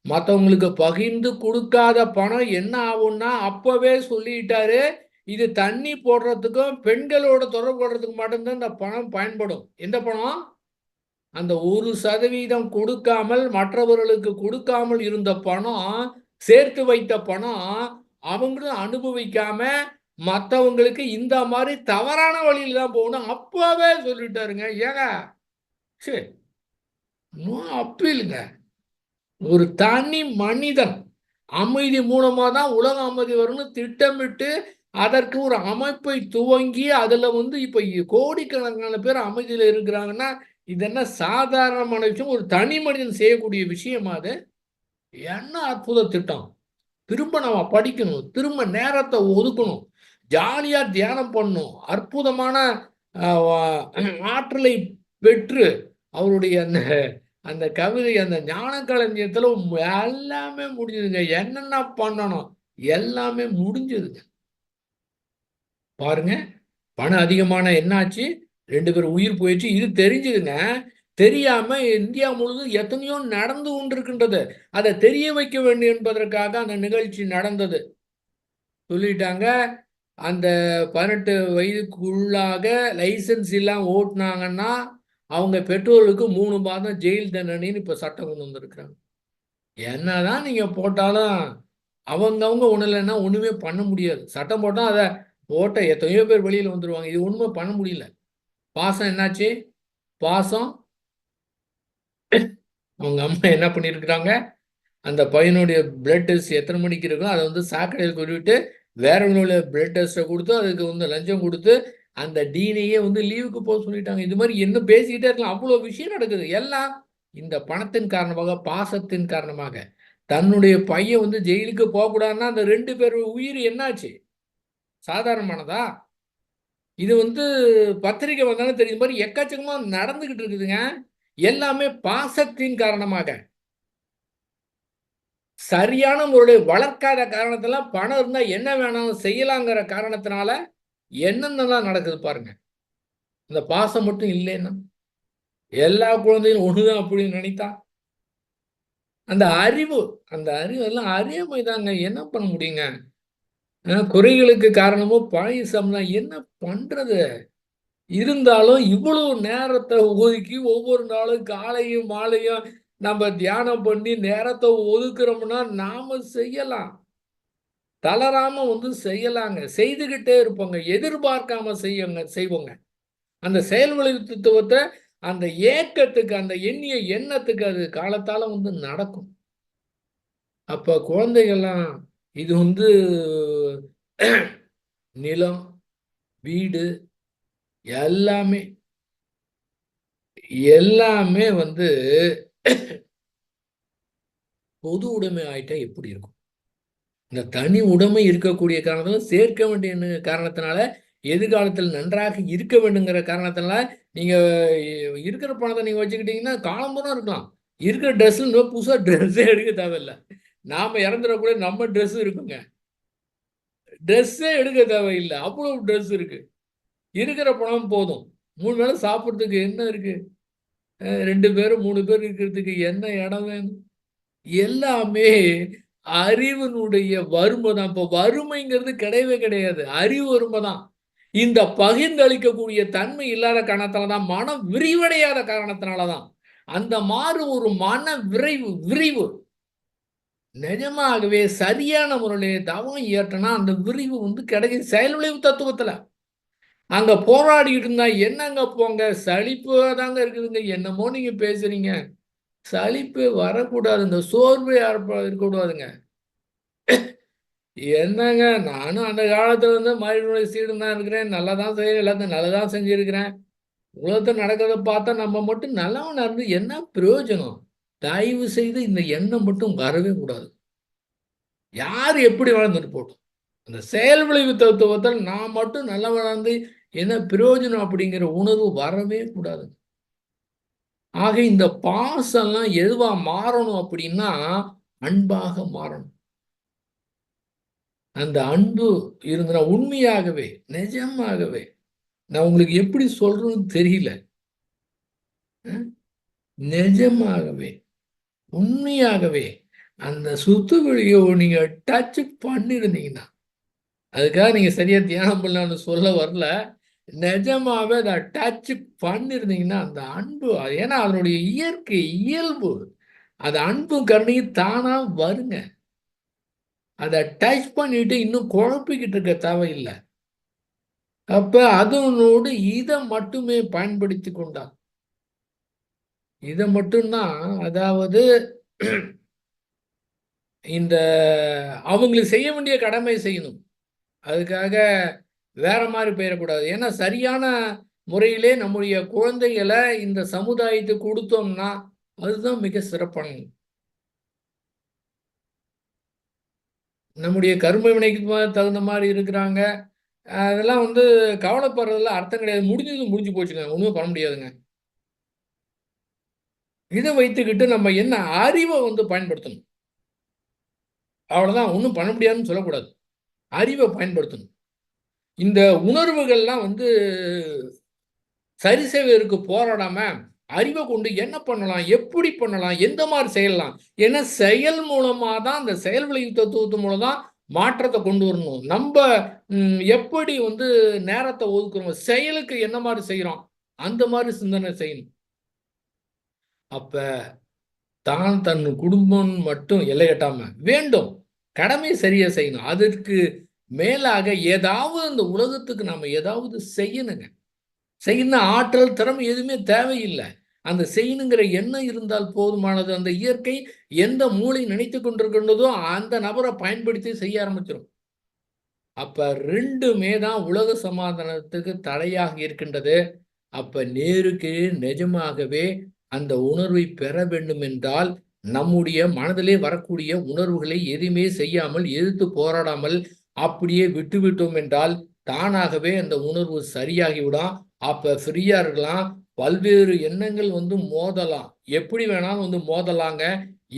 மற்றவங்களுக்கு பகிர்ந்து கொடுக்காத பணம் என்ன ஆகும்னா அப்பவே சொல்லிட்டாரு, இது தண்ணி போடுறதுக்கும் பெண்களோட தொடர்பு கொள்றதுக்கு மட்டும்தான் இந்த பணம் பயன்படும். எந்த பணம்? அந்த 1% கொடுக்காமல் மற்றவர்களுக்கு கொடுக்காமல் இருந்த பணம், சேர்த்து வைத்த பணம் அவங்களும் அனுபவிக்காம மற்றவங்களுக்கு இந்த மாதிரி தவறான வழியில் தான் போகணும். அப்பவே சொல்லிட்டாருங்க. ஏங்க சரி, நோ அப்பீலுங்க. ஒரு தனி மனிதன் அமைதி மூலமா தான் உலக அமைதி வரும்னு திட்டமிட்டு அதற்கு ஒரு அமைப்பை துவங்கி அதுல இப்ப கோடிக்கணக்கான பேர் அமைதியில் இருக்கிறாங்கன்னா இது என்ன சாதாரணமான விஷயம்? ஒரு தனி மனிதன் செய்யக்கூடிய விஷயமா அது? என்ன அற்புத திட்டம்! திரும்ப நம்ம படிக்கணும், திரும்ப நேரத்தை ஒதுக்கணும், ஜாலியா தியானம் பண்ணணும், அற்புதமான ஆற்றலை பெற்று அவருடைய அந்த அந்த கவிதை அந்த ஞான களஞ்சியத்துல எல்லாமே முடிஞ்சதுங்க. என்னென்ன பண்ணணும் எல்லாமே முடிஞ்சதுங்க. பாருங்க, பணம் அதிகமான என்னாச்சு? 2 பேர் உயிர் போயிடுச்சு. இது தெரிஞ்சதுங்க. தெரியாம இந்தியா முழுவதும் எத்தனையோ நடந்து கொண்டிருக்கின்றது. அதை தெரிய வைக்க வேண்டும் என்பதற்காக அந்த நிகழ்ச்சி நடந்தது. சொல்லிட்டாங்க, அந்த 18 வயதுக்குள்ளாக லைசன்ஸ் இல்லாம ஓட்டுனாங்கன்னா அவங்க பெற்றோர்களுக்கு 3 மாதம் ஜெயில் தண்டனைன்னு இப்ப சட்டம் கொண்டு வந்திருக்கிறாங்க. என்னதான் நீங்க போட்டாலும் அவங்க ஒண்ணு இல்லைன்னா ஒண்ணுமே பண்ண முடியாது. சட்டம் போட்டா அதை போட்ட எத்தனையோ பேர் வெளியில வந்துருவாங்க. இது ஒண்ணுமே பண்ண முடியல. பாசம் என்னாச்சு? பாசம் அவங்க அம்மா என்ன பண்ணியிருக்கிறாங்க, அந்த பையனுடைய பிளட் டெஸ்ட் எத்தனை மணிக்கு இருக்கோ அதை சாக்கடையில் குறிவிட்டு வேறவங்களுடைய பிளட் டெஸ்ட்டை கொடுத்து அதுக்கு லஞ்சம் கொடுத்து அந்த டீனையே லீவுக்கு போக சொல்லிட்டாங்க. இது மாதிரி என்ன பேசிக்கிட்டே இருக்கலாம். அவ்வளோ விஷயம் நடக்குது. எல்லாம் இந்த பணத்தின் காரணமாக, பாசத்தின் காரணமாக. தன்னுடைய பையன் ஜெயிலுக்கு போகக்கூடாதுன்னா அந்த 2 பேர் உயிர் என்னாச்சு? சாதாரணமானதா? இது பத்திரிக்கை வந்தாலும் தெரியும் மாதிரி எக்கச்சக்கமா நடந்துகிட்டு இருக்குதுங்க. எல்லாமே பாசத்தின் காரணமாக. சரியான முறையில் வளர்க்காத காரணத்தினால பணம் இருந்தா என்ன வேணாலும் செய்யலாங்கிற காரணத்தினால என்னென்னலாம் நடக்குது பாருங்க. இந்த பாசம் மட்டும் இல்லைன்னா எல்லா குழந்தையும் ஒண்ணுதான் அப்படின்னு நினைத்தா அந்த அறிவு எல்லாம் அறியாமை தாங்க. என்ன பண்ண முடியுங்க? குறைகளுக்கு காரணமும் பாயசம் தான். என்ன பண்றது? இருந்தாலும் இவ்வளவு நேரத்தை ஒதுக்கி ஒவ்வொரு நாளும் காலையும் மாலையும் நம்ம தியானம் பண்ணி நேரத்தை ஒதுக்குறோம்னா நாம செய்யலாம். தளராம செய்யலாங்க. செய்துகிட்டே இருப்போங்க. எதிர்பார்க்காம செய்வோங்க. அந்த செயல் விளைவுத்துவத்தை அந்த ஏக்கத்துக்கு அந்த எண்ணிய எண்ணத்துக்கு அது காலத்தால நடக்கும். அப்ப குழந்தைகள்லாம் இது நிலம், வீடு எல்லாமே எல்லாமே பொது உடைமை ஆயிட்டா எப்படி இருக்கும்? இந்த தனி உடைமை இருக்கக்கூடிய காரணத்துல சேர்க்க வேண்டிய காரணத்தினால எதிர்காலத்தில் நன்றாக இருக்க வேண்டுங்கிற காரணத்தினால நீங்க இருக்கிற பணத்தை நீங்க வச்சுக்கிட்டீங்கன்னா காலம்பூரா இருக்கலாம். இருக்கிற ட்ரெஸ்ல புதுசா ட்ரெஸ்ஸே எடுக்க தேவையில்லை. நாம இறந்துடக்கூட நம்ம ட்ரெஸ் இருக்குங்க. ட்ரெஸ்ஸே எடுக்க தேவையில்லை. அவ்வளவு ட்ரெஸ் இருக்கு. இருக்கிற பணம் போதும். 3 வேளை சாப்பிட்றதுக்கு என்ன இருக்கு? 2 பேர் 3 பேர் இருக்கிறதுக்கு என்ன இடம் வேணும்? எல்லாமே அறிவினுடைய வறுமை தான். இப்போ வறுமைங்கிறது கிடையவே கிடையாது. அறிவு வறுமை தான். இந்த பகிர்ந்தளிக்கக்கூடிய தன்மை இல்லாத காரணத்தால தான், மனம் விரிவடையாத காரணத்தினால தான். அந்த மாதிரி ஒரு மன விரிவு நிஜமாகவே சரியான முறையிலே தவம் இயற்றினா அந்த விரிவு கிடைக்கும். செயல் விளைவு தத்துவத்துல அங்க போராடிட்டு இருந்தா என்னங்க போங்க, சலிப்பு தாங்க இருக்குதுங்க. என்னமோ நீங்க பேசுறீங்க. சலிப்பு வரக்கூடாதுங்க. சோர்வு இருக்கக்கூடாதுங்க. என்னங்க நானும் அந்த காலத்துல மறுபடியும் சீடு தான் இருக்கிறேன். நல்லா தான் செய்யறேன். எல்லாத்தையும் நல்லா தான் செஞ்சிருக்கிறேன். உலகத்தில் நடக்கிறத பார்த்தா நம்ம மட்டும் நல்லவனா இருந்து என்ன பிரயோஜனம்? தயவு செய்து இந்த எண்ணம் மட்டும் வரவே கூடாது. யார் எப்படி வாழ்ந்துட்டு போட்டோம். அந்த செயல் விளைவு தத்துவத்தில் நான் மட்டும் நல்லா வளர்ந்து என்ன பிரயோஜனம் அப்படிங்கிற உணர்வு வரவே கூடாது. ஆக இந்த பாசம்லாம் எதுவா மாறணும் அப்படின்னா அன்பாக மாறணும். அந்த அன்பு இருந்தனா உண்மையாகவே நிஜமாகவே நான் உங்களுக்கு எப்படி சொல்றேன்னு தெரியல. நிஜமாகவே உண்மையாகவே அந்த சுத்து வெளியோ நீங்க டச் பண்ணிருந்தீங்கன்னா, அதுக்காக நீங்க சரியா தியானம் பண்ணலாம்னு சொல்ல வரல. நிஜமாவே அதை டச் பண்ணிருந்தீங்கன்னா அந்த அன்பு, ஏன்னா அதனுடைய இயற்கை இயல்பு, அது அன்பும் கருணையும் தானா வருங்க. அதை டச் பண்ணிட்டு இன்னும் குழப்பிக்கிட்டு இருக்க தேவையில்லை. அப்ப அதனோடு இதை மட்டுமே பயன்படுத்தி கொண்டார். இதை மட்டும்தான், அதாவது இந்த அவங்களுக்கு செய்ய வேண்டிய கடமை செய்யணும். அதுக்காக வேற மாதிரி போயிடக்கூடாது. ஏன்னா சரியான முறையிலே நம்முடைய குழந்தைகளை இந்த சமுதாயத்துக்கு கொடுத்தோம்னா அதுதான் மிக சிறப்பானது. நம்முடைய கர்ம வினைக்கு தகுந்த மாதிரி இருக்கிறாங்க. அதெல்லாம் கவலைப்படுறதுல அர்த்தம் கிடையாது. முடிஞ்சது முடிஞ்சு போச்சுங்க. ஒண்ணுமே பண்ண முடியாதுங்க. இதை வைத்துக்கிட்டு நம்ம என்ன அறிவை பயன்படுத்தணும். அவ்வளவுதான். ஒண்ணும் பண்ண முடியாதுன்னு சொல்லக்கூடாது. அறிவை பயன்படுத்தணும். இந்த உணர்வுகள்லாம் சரி செய்வதற்கு போராடாம அறிவை கொண்டு என்ன பண்ணலாம், எப்படி பண்ணலாம், எந்த மாதிரி செய்யலாம். ஏன்னா செயல் மூலமா தான், அந்த செயல் விளைவு தத்துவத்து மூலம் தான் மாற்றத்தை கொண்டு வரணும். நம்ம எப்படி நேரத்தை ஒதுக்குறோம், செயலுக்கு என்ன மாதிரி செய்யறோம், அந்த மாதிரி சிந்தனை செய்யணும். அப்ப தான் தன் குடும்பம் மட்டும் எல்லை கட்டாம வேண்டும், கடமை சரியா செய்யணும். அதற்கு மேலாக ஏதாவது இந்த உலகத்துக்கு நாம ஏதாவது செய்யணுங்க. செய்யணும் ஆற்றல் திறமை எதுவுமே தேவையில்லை. அந்த செய்யணுங்கிற எண்ணம் இருந்தால் போதுமானது. அந்த இயற்கை எந்த மூளை நினைத்து கொண்டிருக்கின்றதோ அந்த நபரை பயன்படுத்தி செய்ய ஆரம்பிச்சிடும். அப்ப ரெண்டுமே தான் உலக சமாதானத்துக்கு தடையாக இருக்கின்றது. அப்ப நேருக்கு நிஜமாகவே அந்த உணர்வை பெற வேண்டும் என்றால் நம்முடைய மனதிலே வரக்கூடிய உணர்வுகளை எதுவுமே செய்யாமல் எதிர்த்து போராடாமல் அப்படியே விட்டுவிட்டோம் என்றால் தானாகவே அந்த உணர்வு சரியாகிவிடும். அப்ப ஃப்ரீயா இருக்கலாம். பல்வேறு எண்ணங்கள் மோதலாம். எப்படி வேணாலும் மோதலாங்க.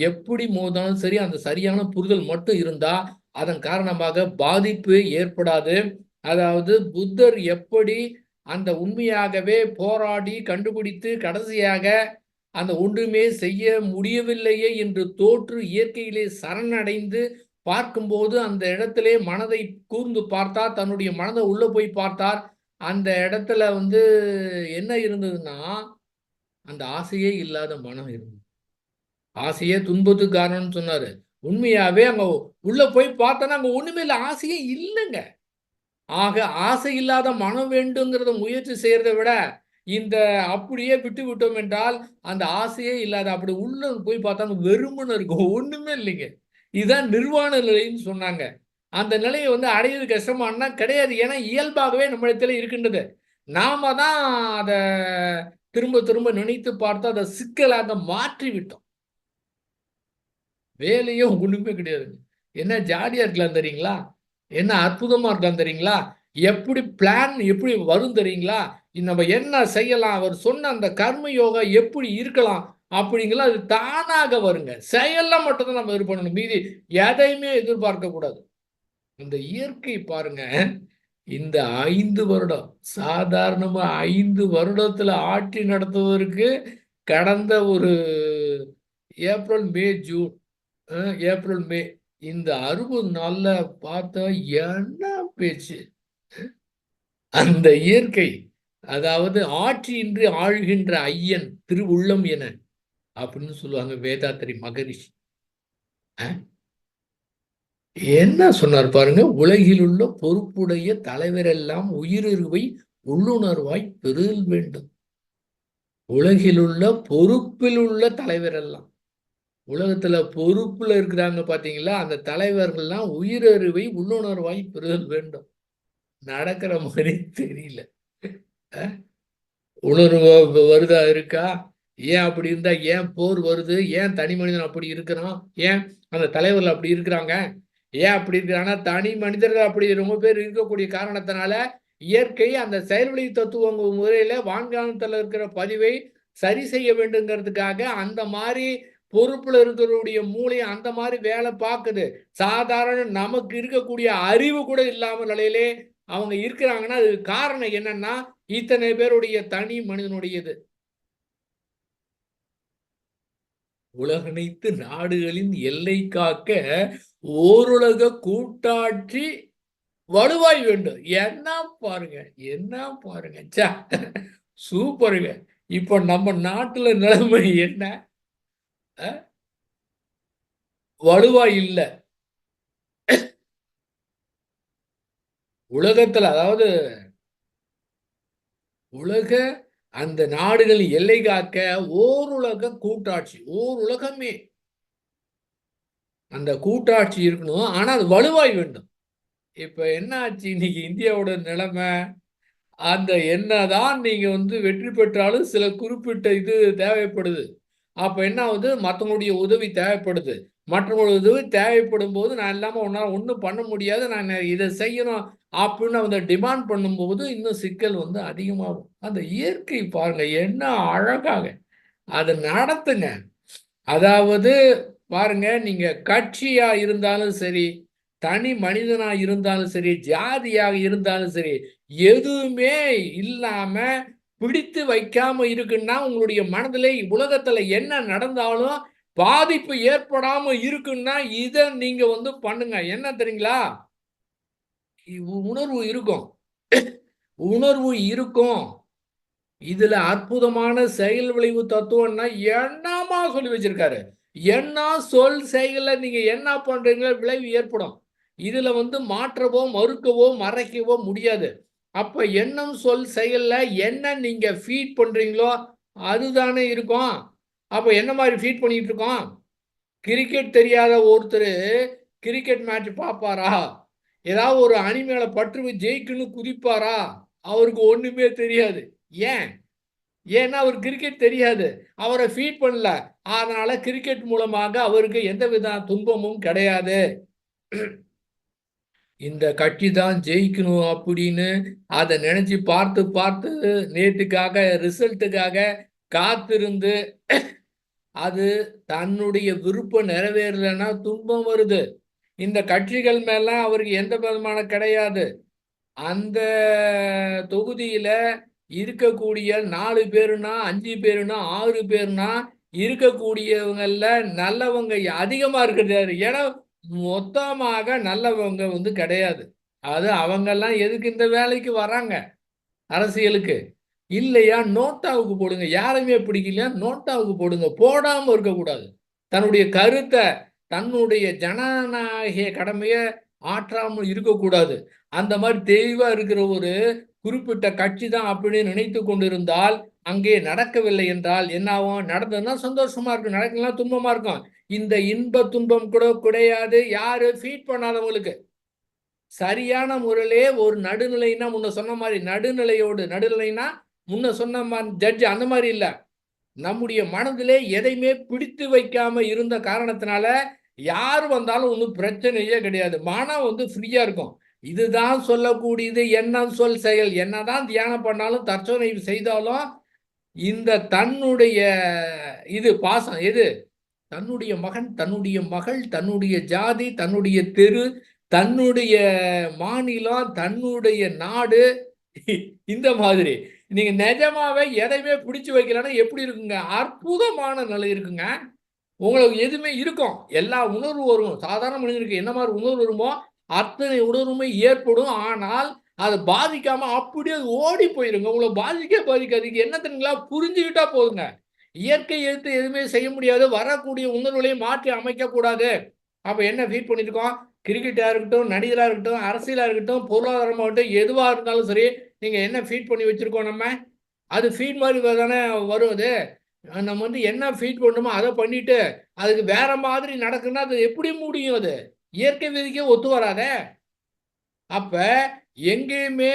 எப்படி மோதாலும் சரி, அந்த சரியான புரிதல் மட்டும் இருந்தா அதன் காரணமாக பாதிப்பு ஏற்படாது. அதாவது புத்தர் எப்படி அந்த உண்மையாகவே போராடி கண்டுபிடித்து கடைசியாக அந்த ஒன்றுமே செய்ய முடியவில்லையே என்று தோற்று இயற்கையிலே சரணடைந்து பார்க்கும்போது அந்த இடத்திலே மனதை கூர்ந்து பார்த்தார். தன்னுடைய மனதை உள்ள போய் பார்த்தார். அந்த இடத்துல என்ன இருந்ததுன்னா அந்த ஆசையே இல்லாத மனம் இருந்தது. ஆசையே துன்பத்துக்கு காரணம்னு சொன்னாரு. உண்மையாவே அங்க உள்ள போய் பார்த்தோன்னா அங்க ஒண்ணுமே இல்லை, ஆசையே இல்லைங்க. ஆக ஆசை இல்லாத மனம் வேண்டுங்கிறத முயற்சி செய்யறதை விட இந்த அப்படியே விட்டு விட்டோம் என்றால் அந்த ஆசையே இல்லாத அப்படி உள்ள போய் பார்த்தா வெறுமனு இருக்கும், ஒண்ணுமே இல்லைங்க. இதுதான் நிர்வாண நிலைன்னு சொன்னாங்க. அந்த நிலையை அடையிறது கஷ்டமானா கிடையாது. ஏன்னா இயல்பாகவே நம்மிடத்துல இருக்கின்றது. நாம தான் அதை திரும்ப திரும்ப நினைத்து பார்த்து அதை சிக்கலாக மாற்றி விட்டோம். வேலையும் ஒண்ணுமே கிடையாது. என்ன ஜாலியா இருக்கலாம் தெரியுங்களா, என்ன அற்புதமா இருக்கலாம் தெரியுங்களா, எப்படி பிளான் எப்படி வரும் தெரியுங்களா, நம்ம என்ன செய்யலாம், அவர் சொன்ன அந்த கர்ம யோகா எப்படி இருக்கலாம் அப்படிங்கிற அது தானாக வருங்க. செயல்ல மட்டும் தான் நம்ம இது பண்ணணும். மீதி எதையுமே எதிர்பார்க்க கூடாது. இந்த இயற்கை பாருங்க, இந்த 5 வருடம் சாதாரணமா 5 வருடத்துல ஆட்சி நடத்துவதற்கு கடந்த ஒரு April May June April May இந்த 60 நாள்ல பார்த்தா என்ன பேச்சு. அந்த இயற்கை, அதாவது ஆட்சியின்றி ஆழ்கின்ற ஐயன் திருவுள்ளம் என அப்படின்னு சொல்லுவாங்க வேதாத்திரி மகரிஷி. என்ன சொன்னார் பாருங்க, உலகில் உள்ள பொறுப்புடைய தலைவரெல்லாம் உயிரிருவை உள்ளுணர்வாய் பெறுதல் வேண்டும். உலகில் உள்ள பொறுப்பில் உள்ள தலைவரெல்லாம், உலகத்துல பொறுப்புல இருக்கிறாங்க பாத்தீங்களா, அந்த தலைவர்கள்லாம் உயிரறிவை உள்ளுணர்வாய் பெறுதல் வேண்டும். நடக்கிற மாதிரி தெரியல. உணர்வு வருதா இருக்கா, ஏன் அப்படி இருந்தா ஏன் போர் வருது, ஏன் தனி மனிதன் அப்படி இருக்கிறான், ஏன் அந்த தலைவர்கள் அப்படி இருக்கிறாங்க, ஏன் அப்படி இருக்கு? ஆனா தனி மனிதர்கள் அப்படி ரொம்ப பேர் இருக்கக்கூடிய காரணத்தினால இயற்கை அந்த செயல்வழி தத்துவ முறையில வான்காணத்துல இருக்கிற பதிவை சரி செய்ய வேண்டுங்கிறதுக்காக அந்த மாதிரி பொறுப்புல இருக்கிறவருடைய மூளை அந்த மாதிரி வேலை பார்க்குது. சாதாரண நமக்கு இருக்கக்கூடிய அறிவு கூட இல்லாம நிலையிலே அவங்க இருக்கிறாங்கன்னா அதுக்கு காரணம் என்னன்னா இத்தனை பேருடைய தனி மனிதனுடையது. உலகனைத்து நாடுகளின் எல்லை காக்க ஓருலக கூட்டாட்சி வலுவாய் வேண்டும். என்ன பாருங்க, என்ன பாருங்க. ச்சே, சூப்பருங்க. இப்போ நம்ம நாட்டுல நிலைமை என்ன? வலுவாய் இல்ல. உலகத்துல அதாவது உலக அந்த நாடுகள் எல்லை காக்க ஓருலக கூட்டாட்சி, ஓர் உலகமே அந்த கூட்டாட்சி இருக்கணும். ஆனா அது வலுவாய் வேண்டும். இப்ப என்ன ஆச்சு இன்னைக்கு இந்தியாவோட நிலைமை? அந்த என்னதான் நீங்க வெற்றி பெற்றாலும் சில குறிப்பிட்ட இது தேவைப்படுது. அப்ப என்ன ஆகுது? மத்தவங்களுடைய உதவி தேவைப்படுது. மற்றவங்களுடைய உதவி தேவைப்படும் போது, நான் இல்லாம உன்னால ஒண்ணும் பண்ண முடியாது. நான் இத செய்யணும் அப்படின்னு அவங்க டிமாண்ட் பண்ணும்போது, இன்னும் சிக்கல் அதிகமாகும். அந்த இயற்கை பாருங்க, என்ன அழகாக அத நடத்துங்க. அதாவது பாருங்க, நீங்க கட்சியா இருந்தாலும் சரி, தனி மனிதனா இருந்தாலும் சரி, ஜாதியாக இருந்தாலும் சரி, எதுவுமே இல்லாம பிடித்து வைக்காம இருக்குன்னா, உங்களுடைய மனதிலே உலகத்துல என்ன நடந்தாலும் பாதிப்பு ஏற்படாம இருக்குன்னா, இத நீங்க பண்ணுங்க. என்ன தெரியுங்களா? உணர்வு இருக்கும். உணர்வு இருக்கும். இதுல அற்புதமான செயல் விளைவு தத்துவம்னா என்னமா சொல்லி வச்சிருக்காரு. எண்ணம், சொல், செயல்ல நீங்க என்ன பண்றீங்களோ விளைவு ஏற்படும். இதுல மாற்றவோ, மறுக்கவோ, மறைக்கவோ முடியாது. அப்ப எண்ணம், சொல், செயல்ல என்ன நீங்க ஃபீட் பண்றீங்களோ அதுதானே இருக்கும். அப்ப என்ன மாதிரி ஃபீட் பண்ணிட்டு இருக்கோம்? கிரிக்கெட் தெரியாத ஒருத்தரு கிரிக்கெட் மேட்ச் பார்ப்பாரா? ஏதாவது ஒரு அணி மேல பற்று ஜெயிக்கணும்னு குதிப்பாரா? அவருக்கு ஒண்ணுமே தெரியாது. ஏன்? ஏன்னா அவருக்கு கிரிக்கெட் தெரியாது. அவரை ஃபீட் பண்ணல. அதனால கிரிக்கெட் மூலமாக அவருக்கு எந்தவித துன்பமும் கிடையாது. இந்த கட்சி தான் ஜெயிக்கணும் அப்படின்னு அதை நினைச்சு பார்த்து பார்த்து நேத்துக்காக ரிசல்ட்டுக்காக காத்திருந்து அது தன்னுடைய விருப்பம் நிறைவேறலைன்னா துன்பம் வருது. இந்த கட்சிகள் மேல அவருக்கு எந்த விதமான கிடையாது. அந்த தொகுதியில இருக்கக்கூடிய 4 பேருனா 5 பேருனா 6 பேருனா இருக்கக்கூடியவங்கல்ல நல்லவங்க அதிகமா இருக்கிறது. ஏன்னா மொத்தமாக நல்லவங்க கிடையாது. அது அவங்கெல்லாம் எதுக்கு இந்த வேலைக்கு வராங்க? அரசியலுக்கு. இல்லையா நோட்டாவுக்கு போடுங்க. யாருமே பிடிக்கலையா நோட்டாவுக்கு போடுங்க. போடாம இருக்கக்கூடாது. தன்னுடைய கருத்த, தன்னுடைய ஜனநாயக கடமைய ஆற்றாமல் இருக்கக்கூடாது. அந்த மாதிரி தெளிவா இருக்கிற ஒரு குறிப்பிட்ட கட்சி தான் அப்படின்னு நினைத்துக் கொண்டிருந்தால், அங்கே நடக்கவில்லை என்றால் என்ன ஆகும்? நடந்ததுன்னா சந்தோஷமா இருக்கும். நடக்கலன்னா துன்பமா இருக்கும். இந்த இன்ப துன்பம் கூட கிடையாது. யாரு ஃபீட் பண்ணாதவங்களுக்கு. சரியான முறையிலே ஒரு நடுநிலைன்னா முன்ன சொன்ன மாதிரி நடுநிலைனா முன்ன சொன்ன ஜட்ஜ் அந்த மாதிரி இல்ல. நம்முடைய மனதிலே எதையுமே பிடித்து வைக்காம இருந்த காரணத்தினால யார் வந்தாலும் ஒன்றும் பிரச்சனையே கிடையாது. மனம் ஃப்ரீயா இருக்கும். இதுதான் சொல்லக்கூடியது எண்ணம், சொல், செயல். என்னதான் தியானம் பண்ணாலும் தற்சோதனை செய்தாலும் இந்த தன்னுடைய இது பாசம் எது தன்னுடைய மகன், தன்னுடைய மகள், தன்னுடைய ஜாதி, தன்னுடைய தெரு, தன்னுடைய மாநிலம், தன்னுடைய நாடு இந்த மாதிரி நீங்க நிஜமாவே எதையுமே பிடிச்சு வைக்கலன்னா எப்படி இருக்குங்க? அற்புதமான நிலை இருக்குங்க. உங்களுக்கு எதுவுமே இருக்கும். எல்லா உணர்வு வரும். சாதாரண மனிதனுக்கு என்ன மாதிரி உணர்வு வருமோ அத்தனை உணர்வுமே ஏற்படும். ஆனால் அதை பாதிக்காம அப்படியே ஓடி போயிருங்க. உங்களை பாதிக்காதீங்க. என்ன தெரியுங்களா? புரிஞ்சுக்கிட்டா போதுங்க. இயற்கை எதிர்த்து எதுவுமே செய்ய முடியாது. வரக்கூடிய உணர்வுகளையும் மாற்றி அமைக்கக்கூடாது. அப்ப என்ன ஃபீட் பண்ணிருக்கோம்? கிரிக்கெட்டா இருக்கட்டும், நடிகரா இருக்கட்டும், அரசியலா இருக்கட்டும், பொருளாதாரமாகட்டும், எதுவா இருந்தாலும் சரி, நீங்க என்ன ஃபீட் பண்ணி வச்சிருக்கோம் நம்ம? அது ஃபீட் மாதிரி தானே வரும் அது. நம்ம என்ன ஃபீட் பண்ணணுமோ அத பண்ணிட்டு, அதுக்கு வேற மாதிரி நடக்குன்னா, அது எப்படி முடியும் அது? இயற்கை விதிக்கே ஒத்து வராதே! அப்ப எங்கேயுமே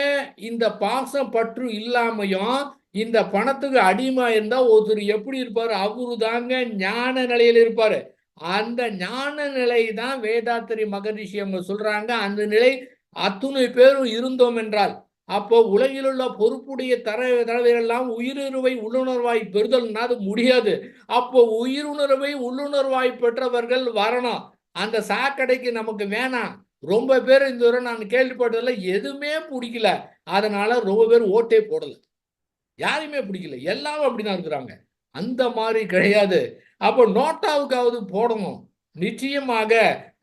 இந்த பாசம் பற்று இல்லாமையும், இந்த பணத்துக்கு அடிமை இருந்தா ஒருத்தர் எப்படி இருப்பாரு? அவரு தாங்க ஞான நிலையில இருப்பாரு. அந்த ஞான நிலை தான் வேதாத்திரி மகரிஷி அவங்க சொல்றாங்க. அந்த நிலை அத்துணை பேரும் இருந்தோம் என்றால், அப்போ உலகில் உள்ள பொறுப்புடைய தலைவரெல்லாம் உயிருணர்வை உள்ளுணர்வாய் பெறுதல்னா அது முடியாது. அப்போ உயிருணர்வை உள்ளுணர்வாய் பெற்றவர்கள் வரணும். அந்த சாக்கடைக்கு நமக்கு வேணாம். ரொம்ப பேர் இந்த வரை நான் கேள்விப்பட்டதில்ல, எதுவுமே பிடிக்கல. அதனால ரொம்ப பேர் ஓட்டே போடல. யாருமே பிடிக்கல. எல்லாரும் அப்படிதான் இருக்கிறாங்க. அந்த மாதிரி கிடையாது. அப்போ நோட்டாவுக்காவது போடணும். நிச்சயமாக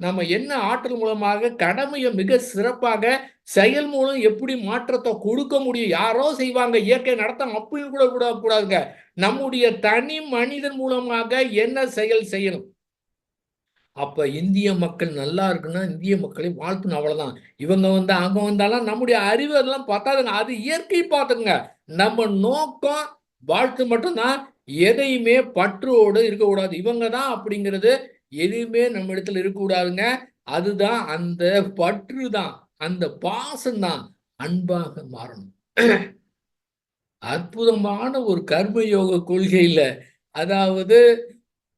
நம்ம என்ன ஆற்றல் மூலமாக கடமையை மிக சிறப்பாக செயல் மூலம் எப்படி மாற்றத்தை கொடுக்க முடியும். யாரோ செய்வாங்க, இயற்கை நடத்த அப்படின்னு கூட கூடாதுங்க. நம்முடைய தனி மனிதன் மூலமாக என்ன செயல் செய்யணும். அப்ப இந்திய மக்கள் நல்லா இருக்குன்னா இந்திய மக்களை வாழ்த்தணும், அவ்வளவுதான். இவங்க வந்து அங்க வந்தாலும் நம்முடைய அறிவு அதெல்லாம் பார்த்தாதுங்க. அது இயற்கை பார்த்துங்க. நம்ம நோக்கம் வாழ்த்து மட்டும்தான். எதையுமே பற்றோடு இருக்கக்கூடாது. இவங்க தான் அப்படிங்கிறது எதுவுமே நம்ம இடத்துல இருக்கக்கூடாதுங்க. அதுதான் அந்த பற்று தான், அந்த பாசம் தான் அன்பாக மாறணும். அற்புதமான ஒரு கர்மயோக கொள்கையில, அதாவது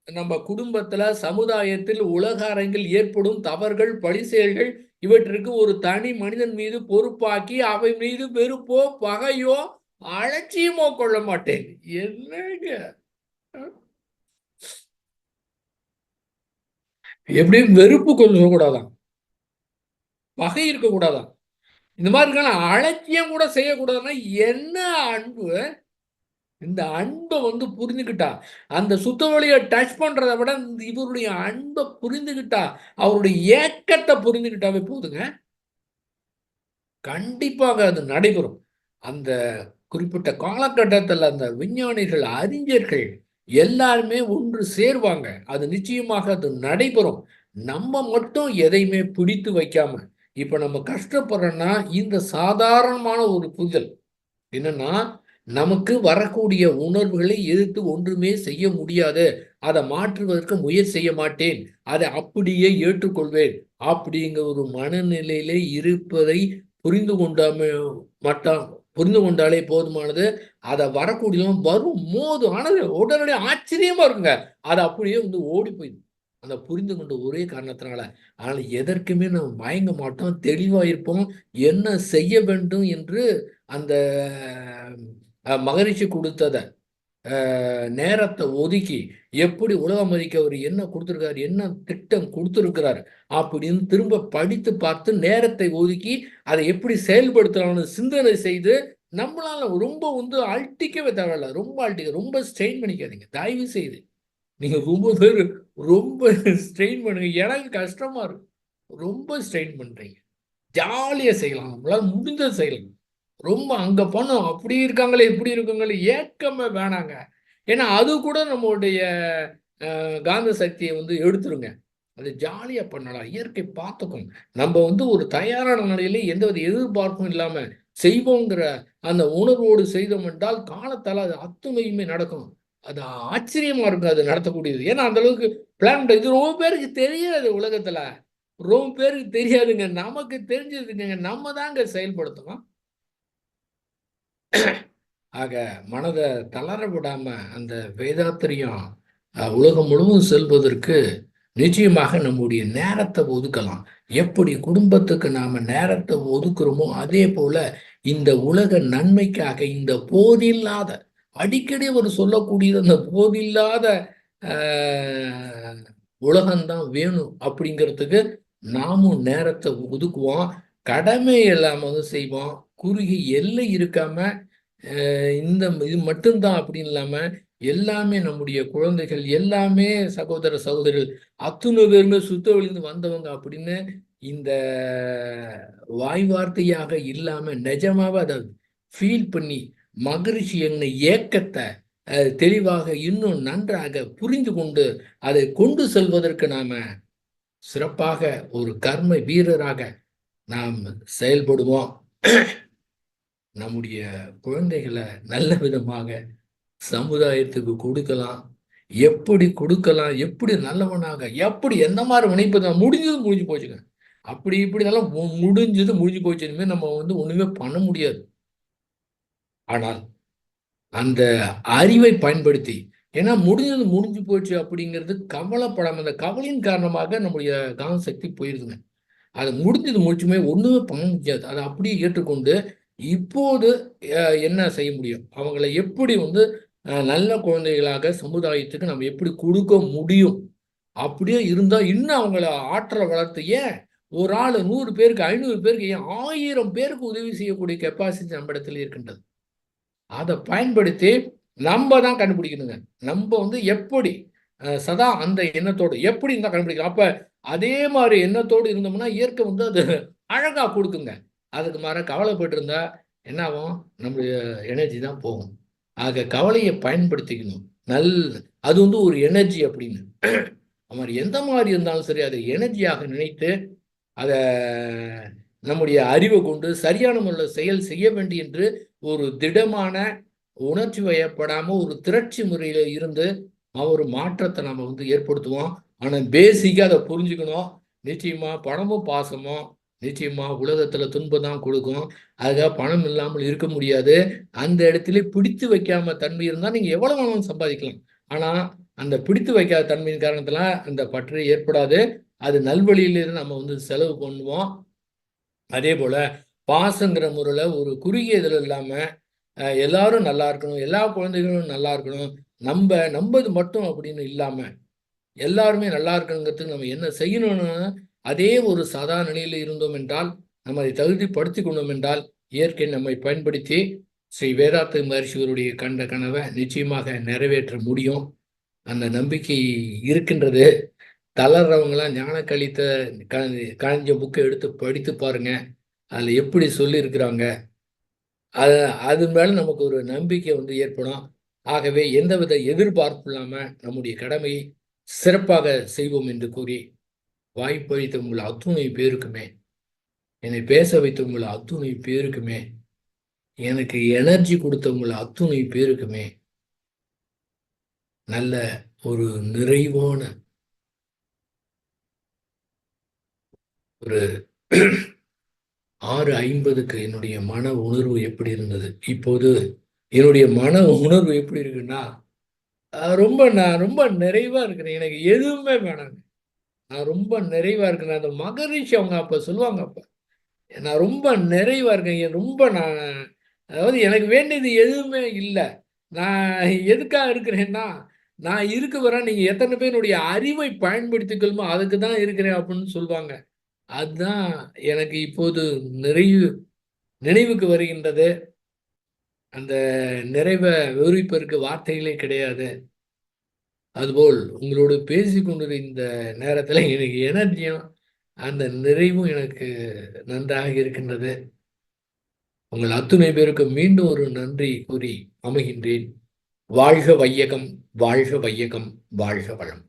நம்ம குடும்பத்துல, சமுதாயத்தில், உலக அரங்கில் ஏற்படும் தவறுகள், பழி செயல்கள் இவற்றிற்கு ஒரு தனி மனிதன் மீது பொறுப்பாக்கி அவை மீது வெறுப்போ பகையோ அலட்சியமோ கொள்ள மாட்டேன். என்னங்க எப்படியும் வெறுப்பு கொஞ்சம் கூடாதான், பகை இருக்க கூடாதான், இந்த மாதிரி அலட்சியம் கூட செய்யக்கூடாதுன்னா என்ன அன்பு. இந்த அன்பை வந்து புரிஞ்சுக்கிட்டா, அந்த சுத்தவழியை டச் பண்றதை விட இவருடைய அன்பை புரிந்துகிட்டா, அவருடைய ஏக்கத்தை புரிந்துகிட்டாவே போதுங்க. கண்டிப்பாக அது நடைபெறும். அந்த குறிப்பிட்ட காலகட்டத்தில் அந்த விஞ்ஞானிகள், அறிஞர்கள் எல்லாருமே ஒன்று சேர்வாங்க. அது நிச்சயமாக அது நடைபெறும். நம்ம மட்டும் எதையுமே பிடித்து வைக்காம, இப்ப நம்ம கஷ்டப்படுறோம்னா இந்த சாதாரணமான ஒரு புரிதல் என்னன்னா, நமக்கு வரக்கூடிய உணர்வுகளை எதிர்த்து ஒன்றுமே செய்ய முடியாது. அதை மாற்றுவதற்கு முயற்சி செய்ய மாட்டேன். அதை அப்படியே ஏற்றுக்கொள்வேன். அப்படிங்கிற ஒரு மனநிலையிலே இருப்பதை புரிந்து கொண்டாம மட்டான் புரிந்து கொண்டாலே போதுமானது. அதை வரக்கூடியவன் வரும் மோதும். ஆனால் உடனடியாக ஆச்சரியமா இருக்குங்க. அது அப்படியே வந்து ஓடி போயிடும். அந்த புரிந்து கொண்ட ஒரே காரணத்தினால. ஆனால் எதற்குமே நம்ம மயங்க மாட்டோம். தெளிவாக இருப்போம். என்ன செய்ய வேண்டும் என்று அந்த மகரிஷி கொடுத்தத நேரத்தை ஒதுக்கி எப்படி உலகம் மதிக்க அவர் என்ன கொடுத்துருக்காரு, என்ன திட்டம் கொடுத்துருக்கிறார் அப்படின்னு திரும்ப படித்து பார்த்து நேரத்தை ஒதுக்கி அதை எப்படி செயல்படுத்தலாம்னு சிந்தனை செய்து நம்மளால ரொம்ப வந்து அழட்டிக்கவே தேவையில்ல. ரொம்ப அழட்டிக்க, ரொம்ப ஸ்ட்ரெயின் பண்ணிக்காதீங்க தயவு செய்து. நீங்க ரொம்ப பேர் ரொம்ப ஸ்ட்ரெயின் பண்ணுங்க. எனக்கு கஷ்டமா இருக்கு. ரொம்ப ஸ்ட்ரெயின் பண்றீங்க. ஜாலியா செய்யலாம். நம்மளால முடிஞ்சது செய்யலாம். ரொம்ப அங்க போனோம் அப்படி இருக்காங்களே இப்படி இருக்காங்களே ஏக்கமே வேணாங்க. ஏன்னா அது கூட நம்மளுடைய காந்த சக்தியை வந்து எடுத்துருங்க. அது ஜாலியா பண்ணலாம். இயற்கை பார்த்துக்கும். நம்ம வந்து ஒரு தயாரான நிலையில எந்தவித எதிர்பார்ப்பும் இல்லாம செய்வோங்கிற அந்த உணர்வோடு செய்தோம் என்றால் காலத்தால் அது அத்துணையுமே நடக்கும். அது ஆச்சரியமா இருக்கும் அது நடத்தக்கூடியது. ஏன்னா அந்த அளவுக்கு பிளான் இது ரொம்ப பேருக்கு தெரியாது உலகத்துல. ரொம்ப பேருக்கு தெரியாதுங்க. நமக்கு தெரிஞ்சதுங்க. நம்ம தாங்க செயல்படுத்தணும். ஆக மனதை தளர விடாம அந்த வேதாத்திரியம் உலகம் முழுவதும் செல்வதற்கு நிச்சயமாக நம்முடைய நேரத்தை ஒதுக்கலாம். எப்படி குடும்பத்துக்கு நாம நேரத்தை ஒதுக்குறோமோ அதே போல இந்த உலக நன்மைக்காக இந்த போதில்லாத, அடிக்கடி அவர் சொல்லக்கூடியது அந்த போதில்லாத உலகம்தான் வேணும் அப்படிங்கிறதுக்கு நாமும் நேரத்தை ஒதுக்குவோம். கடமை இல்லாம செய்வோம். குறுகி எல்லை இருக்காம இந்த இது மட்டும்தான் அப்படின்னு இல்லாம எல்லாமே நம்முடைய குழந்தைகள், எல்லாமே சகோதர சகோதரிகள் அத்துணை பேருமே சுத்த வழிந்து வந்தவங்க அப்படின்னு இந்த வாய் வார்த்தையாக இல்லாம நிஜமாவே அதை ஃபீல் பண்ணி மகிழ்ச்சி என்ன ஏக்கத்தை தெளிவாக இன்னும் நன்றாக புரிந்து கொண்டு அதை கொண்டு செல்வதற்கு நாம சிறப்பாக ஒரு கர்ம வீரராக நாம் செயல்படுவோம். நம்முடைய குழந்தைகளை நல்ல விதமாக சமுதாயத்துக்கு கொடுக்கலாம். எப்படி கொடுக்கலாம், எப்படி நல்லவனாக, எப்படி எந்த மாதிரி நினைப்பது முடிஞ்சது முடிஞ்சு போச்சுங்க. அப்படி இப்படி எல்லாம் முடிஞ்சது முடிஞ்சு போச்சுன்னு நம்ம வந்து ஒண்ணுமே பண்ண முடியாது. ஆனால் அந்த அறிவை பயன்படுத்தி ஏன்னா முடிஞ்சது முடிஞ்சு போச்சு அப்படிங்கிறது கவலைப்படாம, அந்த கவலையின் காரணமாக நம்முடைய கவன சக்தி போயிருதுங்க. அது முடிஞ்சது முடிச்சுமே ஒண்ணுமே பண்ண முடியாது. அதை அப்படியே ஏற்றுக்கொண்டு இப்போது என்ன செய்ய முடியும்? அவங்கள எப்படி வந்து நல்ல குழந்தைகளாக சமுதாயத்துக்கு நம்ம எப்படி கொடுக்க முடியும்? அப்படியே இருந்தா இன்னும் அவங்கள ஆற்றல வளர்த்து ஏன் ஒரு ஆள் 100 பேருக்கு, 500 பேருக்கு, ஏன் 1000 பேருக்கு உதவி செய்யக்கூடிய கெப்பாசிட்டி நம்மிடத்தில் இருக்கின்றது. அதை பயன்படுத்தி நம்ம தான் கண்டுபிடிக்கணுங்க. நம்ம வந்து எப்படி சதா அந்த எண்ணத்தோடு எப்படி இருந்தா கண்டுபிடிக்கலாம். அப்ப அதே மாதிரி எண்ணத்தோடு இருந்தோம்னா இயற்கை வந்து அது அழகா கொடுக்குங்க. அதுக்கு மாற கவலைப்பட்டு இருந்தா என்ன ஆகும்? நம்முடைய எனர்ஜி தான் போகும். ஆக கவலையை பயன்படுத்திக்கணும். நல் அது வந்து ஒரு எனர்ஜி அப்படின்னு. அது மாதிரி எந்த மாதிரி இருந்தாலும் சரி அதை எனர்ஜியாக நினைத்து அதை நம்முடைய அறிவை கொண்டு சரியான முறையில் செயல் செய்ய வேண்டும் என்று ஒரு திடமான உணர்ச்சி வயப்படாம ஒரு திரட்சி முறையில இருந்து ஒரு மாற்றத்தை நம்ம வந்து ஏற்படுத்துவோம். ஆனா பேசிக்கா அதை புரிஞ்சுக்கணும். நிச்சயமா பணமும் பாசமும் நிச்சயமா உலகத்துல துன்பம் தான் கொடுக்கும். அதுக்காக பணம் இல்லாமல் இருக்க முடியாது. அந்த இடத்துல பிடித்து வைக்காம தன்மை இருந்தா நீங்க எவ்வளவு வேணாலும் சம்பாதிக்கலாம். ஆனா அந்த பிடித்து வைக்காத தன்மையின் காரணத்துல அந்த பற்று ஏற்படாது. அது நல்வழியிலிருந்து நம்ம வந்து செலவு பண்ணுவோம். அதே போல பாசங்கிற முறையில ஒரு குறுகிய இதில் இல்லாம எல்லாரும் நல்லா இருக்கணும், எல்லா குழந்தைகளும் நல்லா இருக்கணும், நம்பது மட்டும் அப்படின்னு இல்லாம எல்லாருமே நல்லா இருக்கணுங்கிறதுக்கு நம்ம என்ன செய்யணும்னு அதே ஒரு சாதா நிலையில் இருந்தோம் என்றால், நம்ம அதை தகுதிப்படுத்தி கொண்டோம் என்றால், இயற்கை நம்மை பயன்படுத்தி ஸ்ரீ வேதாத்த மகர்ஷிவருடைய கண்ட கனவை நிச்சயமாக நிறைவேற்ற முடியும். அந்த நம்பிக்கை இருக்கின்றது. தளர்றவங்களாம் ஞான கழித்த கலைஞ்ச புக்கை எடுத்து படித்து பாருங்க. அதில் எப்படி சொல்லியிருக்கிறாங்க. அது மேல நமக்கு ஒரு நம்பிக்கை வந்து ஏற்படும். ஆகவே எந்தவித எதிர்பார்ப்பு இல்லாம நம்முடைய கடமையை சிறப்பாக செய்வோம் என்று கூறி, வாய்ப்பளித்த உங்கள் அத்துணை பேருக்குமே, என்னை பேச வைத்த உங்கள் அத்துணை பேருக்குமே, எனக்கு எனர்ஜி கொடுத்த உங்கள் அத்துணை பேருக்குமே, நல்ல ஒரு நிறைவான ஒரு 6:50க்கு என்னுடைய மன உணர்வு எப்படி இருந்தது? இப்போது என்னுடைய மன உணர்வு எப்படி இருக்குன்னா, நான் ரொம்ப நிறைவா இருக்கிறேன். எனக்கு எதுவுமே வேணாங்க. நான் ரொம்ப நிறைவா இருக்கிறேன். அந்த மகரிஷி அவங்க அப்ப சொல்லுவாங்க அப்ப. நான் ரொம்ப நிறைவா இருக்கேன். அதாவது எனக்கு வேண்டியது எதுவுமே இல்ல. நான் எதுக்காக இருக்கிறேன்னா, நான் இருக்க வரேன் நீங்க எத்தனை பேர் என்னுடைய அறிவை பயன்படுத்திக்கொள்ளுமோ அதுக்கு தான் இருக்கிறேன் அப்படின்னு சொல்லுவாங்க. அதுதான் எனக்கு இப்போது நினைவுக்கு வருகின்றது. அந்த நிறைவ விவரிப்பதற்கு வார்த்தைகளே கிடையாது. அதுபோல் உங்களோடு பேசிக்கொண்டிருந்த இந்த நேரத்தில் எனக்கு எனர்ஜியும் அந்த நிறைவும் எனக்கு நன்றாக இருக்கின்றது. உங்கள் அத்துணை பேருக்கு மீண்டும் ஒரு நன்றி கூறி அமைகின்றேன். வாழ்க வையகம், வாழ்க வையகம், வாழ்க வளம்.